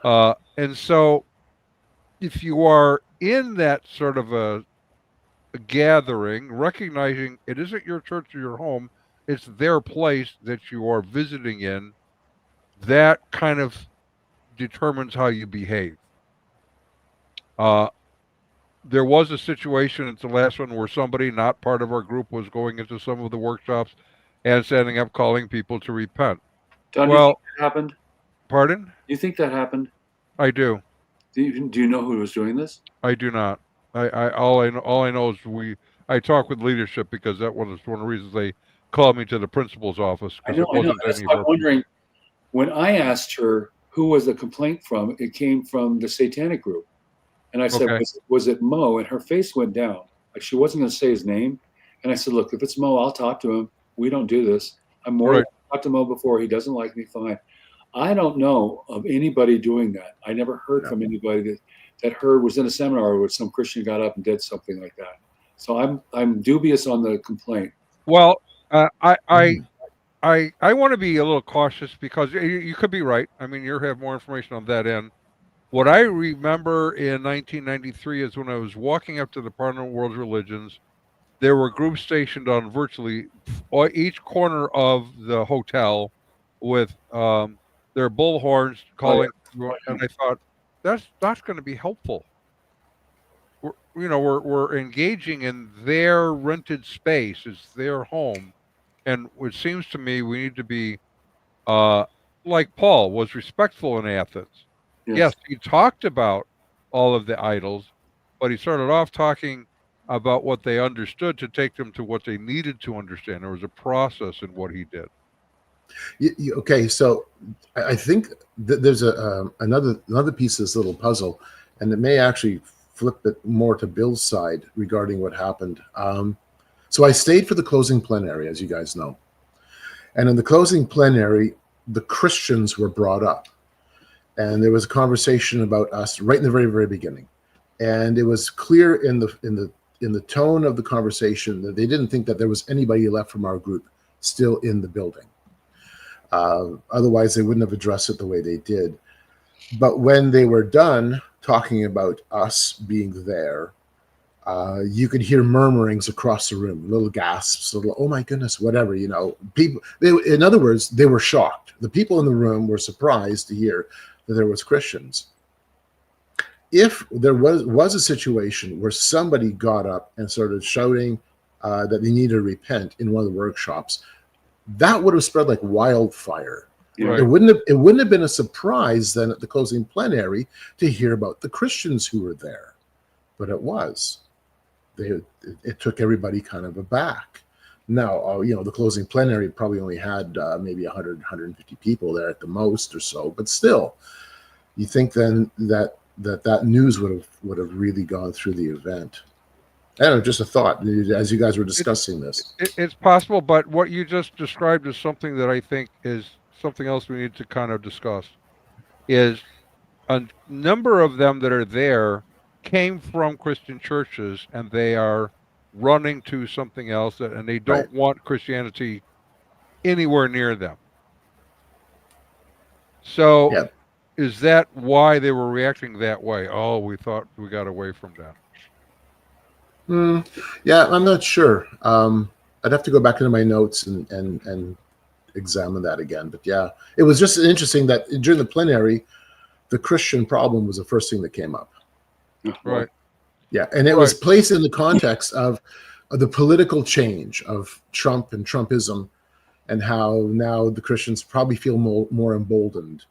And so if you are in that sort of a gathering, recognizing it isn't your church or your home, it's their place that you are visiting in, that kind of determines how you behave. There was a situation at the last one where somebody not part of our group was going into some of the workshops and standing up calling people to repent. Don, Well, do you think that happened? Pardon? You think that happened? I do. Do you know who was doing this? I do not. All I know is I talk with leadership, because that was one of the reasons they called me to the principal's office. I know. That's why I'm wondering. When I asked her who was the complaint from, it came from the satanic group. And I said, Okay. was it Mo? And her face went down. Like she wasn't going to say his name. And I said, look, if it's Mo, I'll talk to him. We don't do this. I'm more Right. talked to Mo before. He doesn't like me. Fine. I don't know of anybody doing that. I never heard from anybody that heard was in a seminar where some Christian got up and did something like that. So I'm dubious on the complaint. Well, I want to be a little cautious, because you could be right. I mean, you have more information on that end. What I remember in 1993 is when I was walking up to the Department of World Religions, there were groups stationed on virtually each corner of the hotel with their bullhorns calling, and I thought, that's not going to be helpful. We're engaging in their rented space. It's their home. And it seems to me we need to be, like Paul was respectful in Athens. Yes, he talked about all of the idols, but he started off talking about what they understood to take them to what they needed to understand. There was a process in what he did. Okay, so I think there's another piece of this little puzzle, and it may actually flip it more to Bill's side regarding what happened. So I stayed for the closing plenary, as you guys know. And in the closing plenary, the Christians were brought up. And there was a conversation about us right in the very, very beginning. And it was clear in the tone of the conversation that they didn't think that there was anybody left from our group still in the building. Otherwise, they wouldn't have addressed it the way they did. But when they were done talking about us being there, you could hear murmurings across the room, little gasps, little, oh my goodness, whatever, people. In other words, they were shocked. The people in the room were surprised to hear that there was Christians. If there was a situation where somebody got up and started shouting that they needed to repent in one of the workshops, that would have spread like wildfire. Right. It wouldn't have been a surprise then at the closing plenary to hear about the Christians who were there, but it was. It took everybody kind of aback. Now, the closing plenary probably only had maybe 100, 150 people there at the most or so, but still, you think then that news would have really gone through the event. I don't know, just a thought as you guys were discussing this. It's possible, but what you just described is something that I think is something else we need to kind of discuss. Is a number of them that are there came from Christian churches, and they are running to something else, and they don't want Christianity anywhere near them. So is that why they were reacting that way? Oh, we thought we got away from that. Yeah, I'm not sure. I'd have to go back into my notes and examine that again. But yeah, it was just interesting that during the plenary, the Christian problem was the first thing that came up. Right. Yeah, and it was placed in the context of the political change of Trump and Trumpism, and how now the Christians probably feel more emboldened.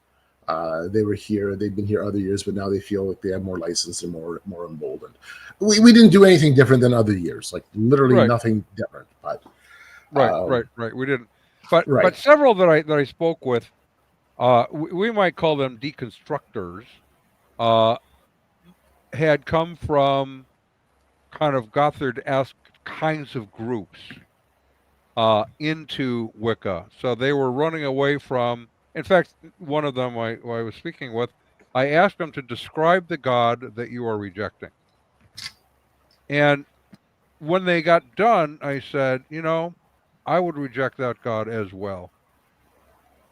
They were here; they've been here other years, but now they feel like they have more license and more emboldened. We didn't do anything different than other years, like literally nothing different. But right. We didn't. But several that I spoke with, we might call them deconstructors, had come from kind of Gothard-esque kinds of groups into Wicca. So they were running away from, in fact, one of them I was speaking with, I asked them to describe the God that you are rejecting. And when they got done, I said, I would reject that God as well,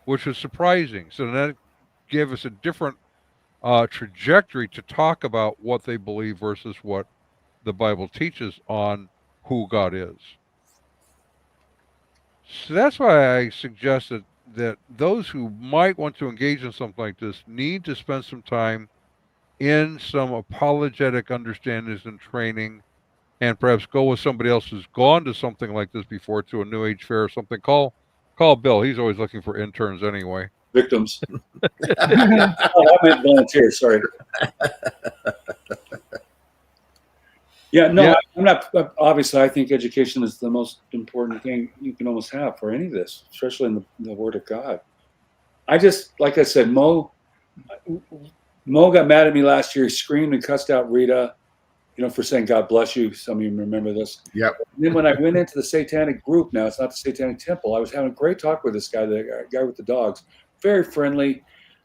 which was surprising. So that gave us a different trajectory to talk about what they believe versus what the Bible teaches on who God is. So that's why I suggested that those who might want to engage in something like this need to spend some time in some apologetic understandings and training, and perhaps go with somebody else who's gone to something like this before, to a New Age fair or something. Call Bill. He's always looking for interns anyway. Victims. I meant volunteers. Sorry. I'm not. Obviously, I think education is the most important thing you can almost have for any of this, especially in the Word of God. Like I said, Mo got mad at me last year. He screamed and cussed out Rita, for saying God bless you. Some of you remember this. Yep. And then when I went into the satanic group, now it's not the Satanic Temple, I was having a great talk with this guy, the guy with the dogs. Very friendly.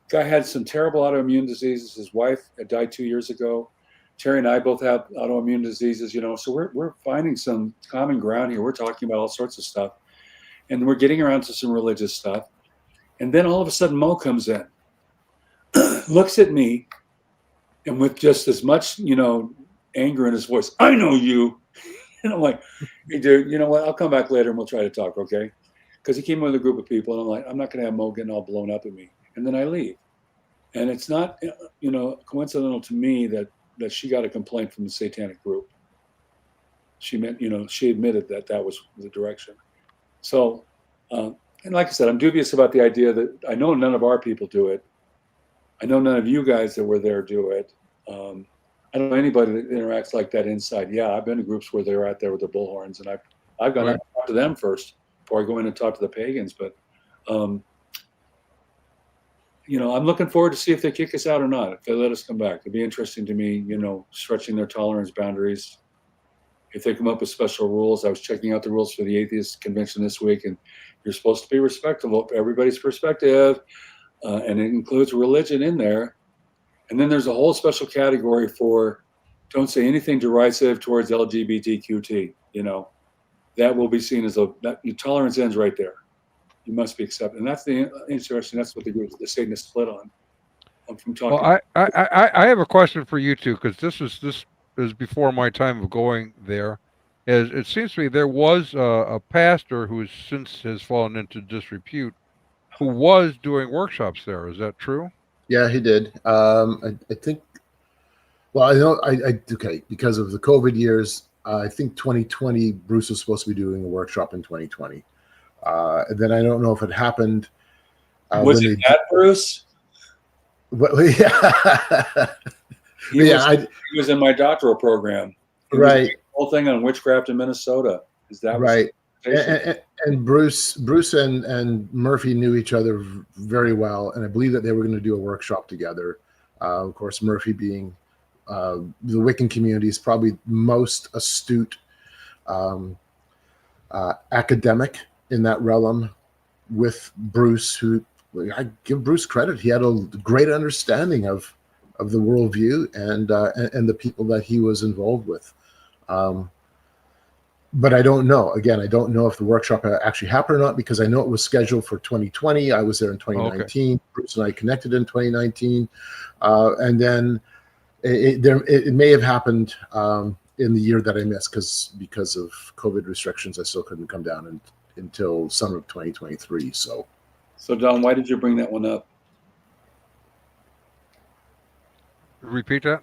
Guy had some terrible autoimmune diseases. His wife had died 2 years ago. Terry and I both have autoimmune diseases, so we're finding some common ground here. We're talking about all sorts of stuff, and we're getting around to some religious stuff. And then all of a sudden Mo comes in, looks at me, and with just as much, anger in his voice, I know you. And I'm like, hey, dude, you know what? I'll come back later and we'll try to talk, okay? Because he came with a group of people, and I'm like, I'm not going to have Mo getting all blown up at me. And then I leave. And it's not, coincidental to me that she got a complaint from the satanic group. She admitted that was the direction. So, and like I said, I'm dubious about the idea that I know none of our people do it. I know none of you guys that were there do it. I don't know anybody that interacts like that inside. Yeah, I've been to groups where they're out there with their bullhorns, and I've gone out to talk to them first before I go in and talk to the pagans. But, I'm looking forward to see if they kick us out or not, if they let us come back. It'd be interesting to me, stretching their tolerance boundaries. If they come up with special rules. I was checking out the rules for the atheist convention this week, and you're supposed to be respectful of everybody's perspective, and it includes religion in there. And then there's a whole special category for don't say anything derisive towards LGBTQT. That will be seen as your tolerance ends right there. You must be accepted, and that's the interesting. That's what the Satanists split on. From talking. Well, I have a question for you two, because this is before my time of going there. It seems to me there was a pastor who since has fallen into disrepute, who was doing workshops there. Is that true? Yeah, he did. I think. Well, I know. Okay, because of the COVID years, I think 2020 Bruce was supposed to be doing a workshop in 2020. And then I don't know if it happened. Was it that Bruce? Well, yeah. He was in my doctoral program. Right. Whole thing on witchcraft in Minnesota. Is that right? And Bruce and Murphy knew each other very well, and I believe that they were going to do a workshop together. Of course, Murphy being the Wiccan community's probably most astute academic in that realm, with Bruce, who I give Bruce credit. He had a great understanding of the worldview and the people that he was involved with. But I don't know. Again, I don't know if the workshop actually happened or not, because I know it was scheduled for 2020. I was there in 2019. Okay. Bruce and I connected in 2019. And then it may have happened in the year that I missed, because of COVID restrictions. I still couldn't come down until summer of 2023. So Don, why did you bring that one up? Repeat that.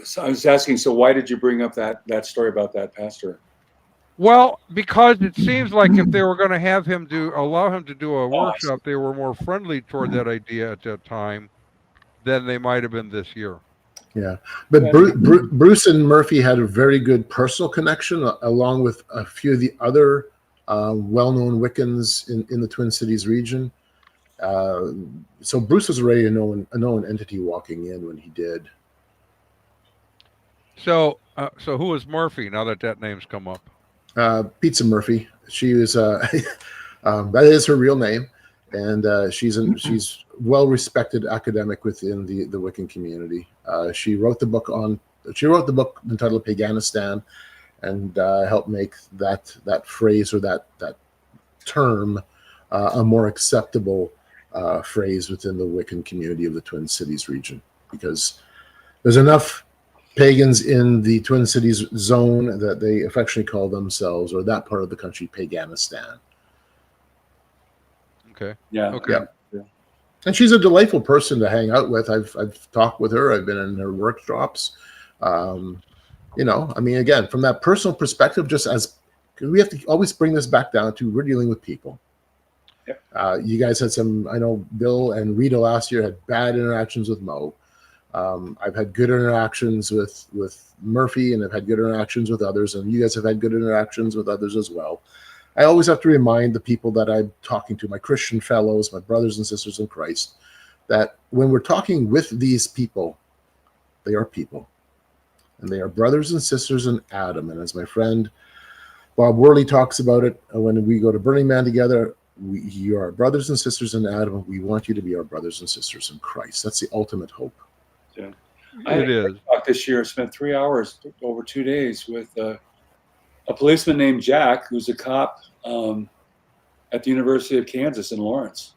So I was asking, so why did you bring up that story about that pastor? Well, because it seems like if they were going to have him allow him to do a workshop, they were more friendly toward that idea at that time than they might have been this year. Yeah, but Bruce and Murphy had a very good personal connection, along with a few of the other well-known Wiccans in the Twin Cities region. So Bruce was already a known entity walking in when he did. So who is Murphy? Now that name's come up, Pizza Murphy. She was that is her real name, and she's well respected academic within the Wiccan community. She wrote the book entitled Paganicon, and helped make that phrase or that term a more acceptable phrase within the Wiccan community of the Twin Cities region, because there's enough pagans in the Twin Cities zone that they affectionately call themselves, or that part of the country, Paganistan. Okay. Yeah. Okay. Yeah. And she's a delightful person to hang out with. I've talked with her. I've been in her workshops. Again, from that personal perspective, because we have to always bring this back down to, we're dealing with people. Yep. You guys had I know Bill and Rita last year had bad interactions with Mo. I've had good interactions with Murphy, and I've had good interactions with others, and you guys have had good interactions with others as well. I always have to remind the people that I'm talking to, my Christian fellows, my brothers and sisters in Christ, that when we're talking with these people, they are people. And they are brothers and sisters in Adam. And as my friend Bob Worley talks about it, when we go to Burning Man together, you are brothers and sisters in Adam. We want you to be our brothers and sisters in Christ. That's the ultimate hope. Yeah. It is. This year, spent 3 hours over 2 days with a policeman named Jack, who's a cop at the University of Kansas in Lawrence.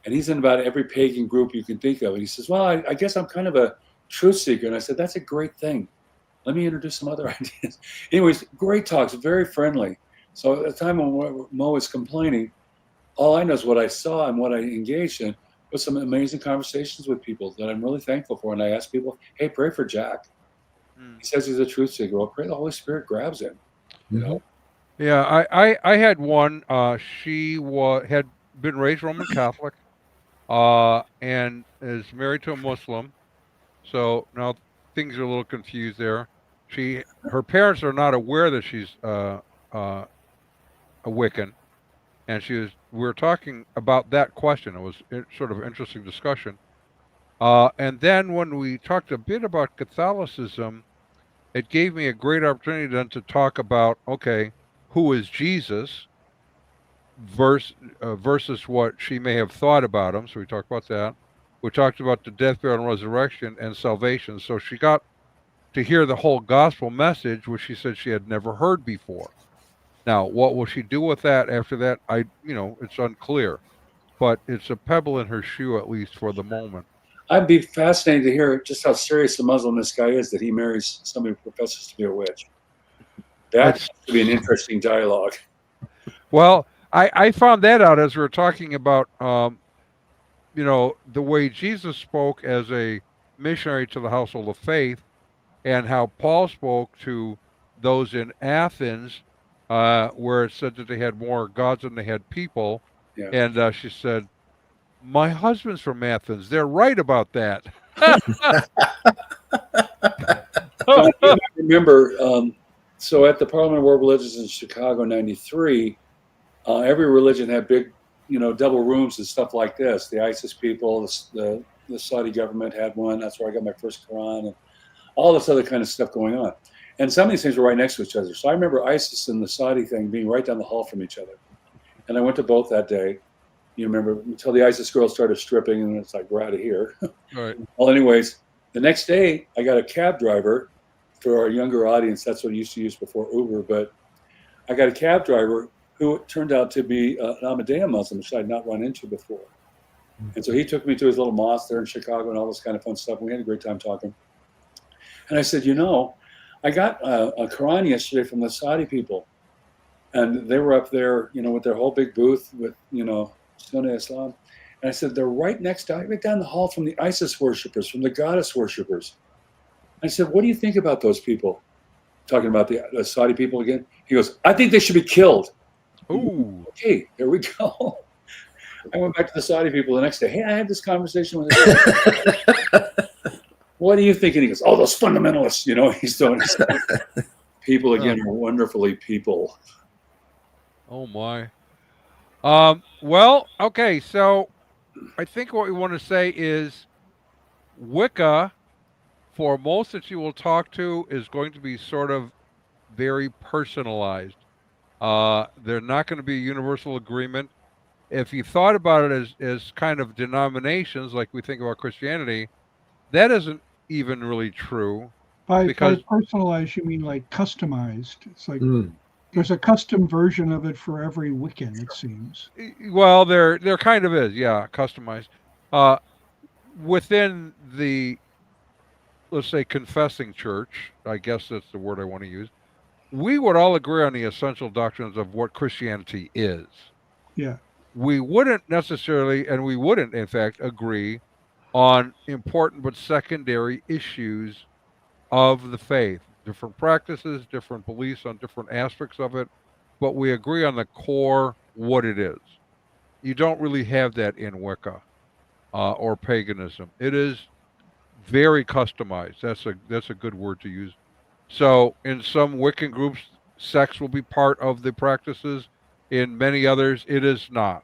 And he's in about every pagan group you can think of. And he says, well, I guess I'm kind of a truth seeker. And I said, that's a great thing. Let me introduce some other ideas. Anyways, great talks, very friendly. So at the time when Mo was complaining, all I know is what I saw and what I engaged in was some amazing conversations with people that I'm really thankful for. And I asked people, hey, pray for Jack. He says he's a truth seeker. Well, pray the Holy Spirit grabs him. You know? Yeah, I had one. She had been raised Roman Catholic, and is married to a Muslim. So now things are a little confused there. Her parents are not aware that she's a Wiccan, and we were talking about that question. It was sort of an interesting discussion. And then when we talked a bit about Catholicism, it gave me a great opportunity then to talk about, okay, who is Jesus versus what she may have thought about him. So we talked about that. We talked about the death, burial, and resurrection and salvation. So she got to hear the whole gospel message, which she said she had never heard before. Now, what will she do with that after that? It's unclear, but it's a pebble in her shoe, at least for the moment. I'd be fascinated to hear just how serious a Muslim this guy is that he marries somebody who professes to be a witch. That would be an interesting dialogue. Well, I found that out as we were talking about, the way Jesus spoke as a missionary to the household of faith, and how Paul spoke to those in Athens, where it said that they had more gods than they had people. Yeah. And she said, my husband's from Athens. They're right about that. I remember, so at the Parliament of World Religions in Chicago in '93, every religion had big, double rooms and stuff like this. The ISIS people, the Saudi government had one. That's where I got my first Quran, and all this other kind of stuff going on. And some of these things were right next to each other. So I remember ISIS and the Saudi thing being right down the hall from each other. And I went to both that day. You remember, until the ISIS girls started stripping, and it's like, we're out of here. Right. Well, anyways, the next day, I got a cab driver. For our younger audience, that's what I used to use before Uber. But I got a cab driver who turned out to be an Ahmadiyya Muslim, which I'd not run into before. And so he took me to his little mosque there in Chicago and all this kind of fun stuff. We had a great time talking. And I said, I got a Quran yesterday from the Saudi people. And they were up there, with their whole big booth with, Sunnah Islam. And I said, they're right down the hall from the ISIS worshippers, from the goddess worshippers. I said, what do you think about those people? Talking about the Saudi people again. He goes, I think they should be killed. Ooh. Okay, there we go. I went back to the Saudi people the next day. Hey, I had this conversation with this. What do you think? And he goes, oh, those fundamentalists. You know, he's doing people again are wonderfully people. Oh my. Well, okay, so I think what we want to say is Wicca, for most that you will talk to, is going to be sort of very personalized. They're not going to be a universal agreement. If you thought about it as kind of denominations, like we think about Christianity, that isn't even really true. By Because- personalized, you mean like customized. It's like Mm. there's a custom version of it for every Wiccan, it seems. Well, there kind of is, yeah, customized. Within the, let's say, confessing church, I guess that's the word I want to use, we would all agree on the essential doctrines of what Christianity is. Yeah. We wouldn't necessarily, and we wouldn't, in fact, agree on important but secondary issues of the faith. Different practices, different beliefs on different aspects of it, but we agree on the core, what it is. You don't really have that in Wicca or paganism. It is very customized. That's a good word to use. So in some Wiccan groups, sex will be part of the practices. In many others, it is not.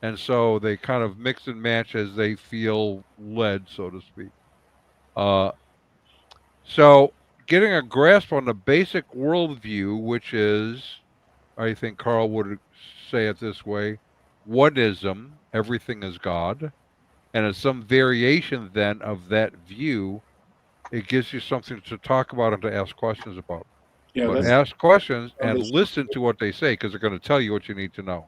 And so they kind of mix and match as they feel led, so to speak. So getting a grasp on the basic worldview, which is, I think Carl would say it this way, oneism, everything is God. And as some variation then of that view, it gives you something to talk about and to ask questions about. Yeah, But ask questions and listen to what they say, because they're going to tell you what you need to know.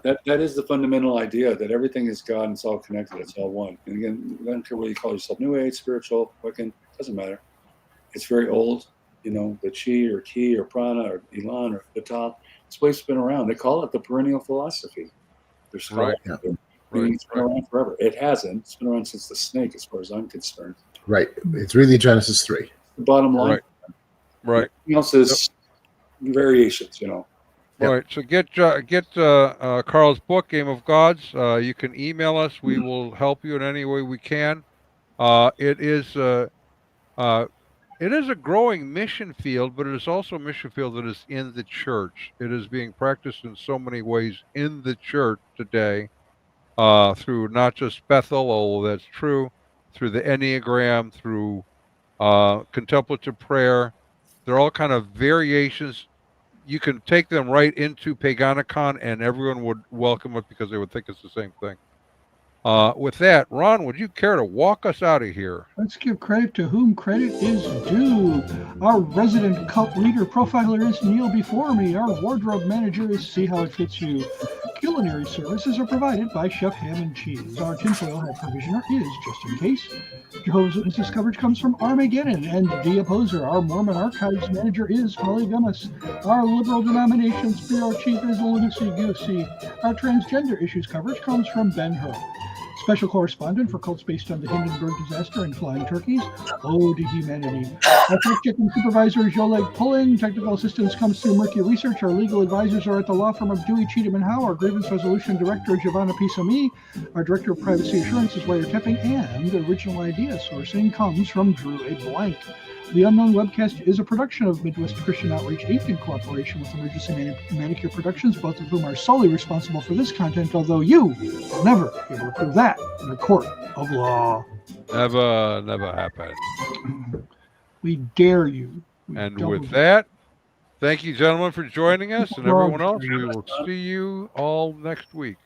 That is the fundamental idea, that everything is God and it's all connected. It's all one. And again, I don't care whether you call yourself New Age, spiritual, Wiccan, doesn't matter. It's very old. You know, the Chi or Ki or Prana or Elan or Vital. It's always been around. They call it the perennial philosophy. There's Right. It's been around forever. It hasn't. It's been around since the snake, as far as I'm concerned. Right. It's really Genesis 3. The bottom line. Right. Everything else is variations, you know. Yep. Right. So get Carl's book, Game of Gods. You can email us. We will help you in any way we can. It is a growing mission field, but it is also a mission field that is in the church. It is being practiced in so many ways in the church today, through not just Bethel, although that's true, through the Enneagram, through contemplative prayer. They're all kind of variations. You can take them right into Paganicon, and everyone would welcome it because they would think it's the same thing. With that, Ron, would you care to walk us out of here? Let's give credit to whom credit is due. Our resident cult leader profiler is Neil before me. Our wardrobe manager is See How It Fits You. Culinary services are provided by Chef Ham and Cheese. Our tinfoil hat provisioner is Just In Case. Jehovah's Witnesses coverage comes from Armageddon and The Opposer. Our Mormon archives manager is Holly Gummis. Our liberal denominations bureau chief is Lucy Goosey. Our transgender issues coverage comes from Ben Hurd. Special correspondent for cults based on the Hindenburg disaster and flying turkeys. Ode to Humanity. Our fact-checking supervisor is Oleg Pulling. Technical assistance comes through Mercury Research. Our legal advisors are at the law firm of Dewey, Cheatham & Howe. Our grievance resolution director, Giovanna Pisami. Our director of privacy assurance is wiretapping. And the original idea sourcing comes from Drew A. Blank. The Unknown Webcast is a production of Midwest Christian Outreach Inc. in cooperation with Emergency Manicure Productions, both of whom are solely responsible for this content, although you will never be able to prove that in a court of law. Never happened. We dare you. And with that, thank you, gentlemen, for joining us, and everyone else. We will see you all next week.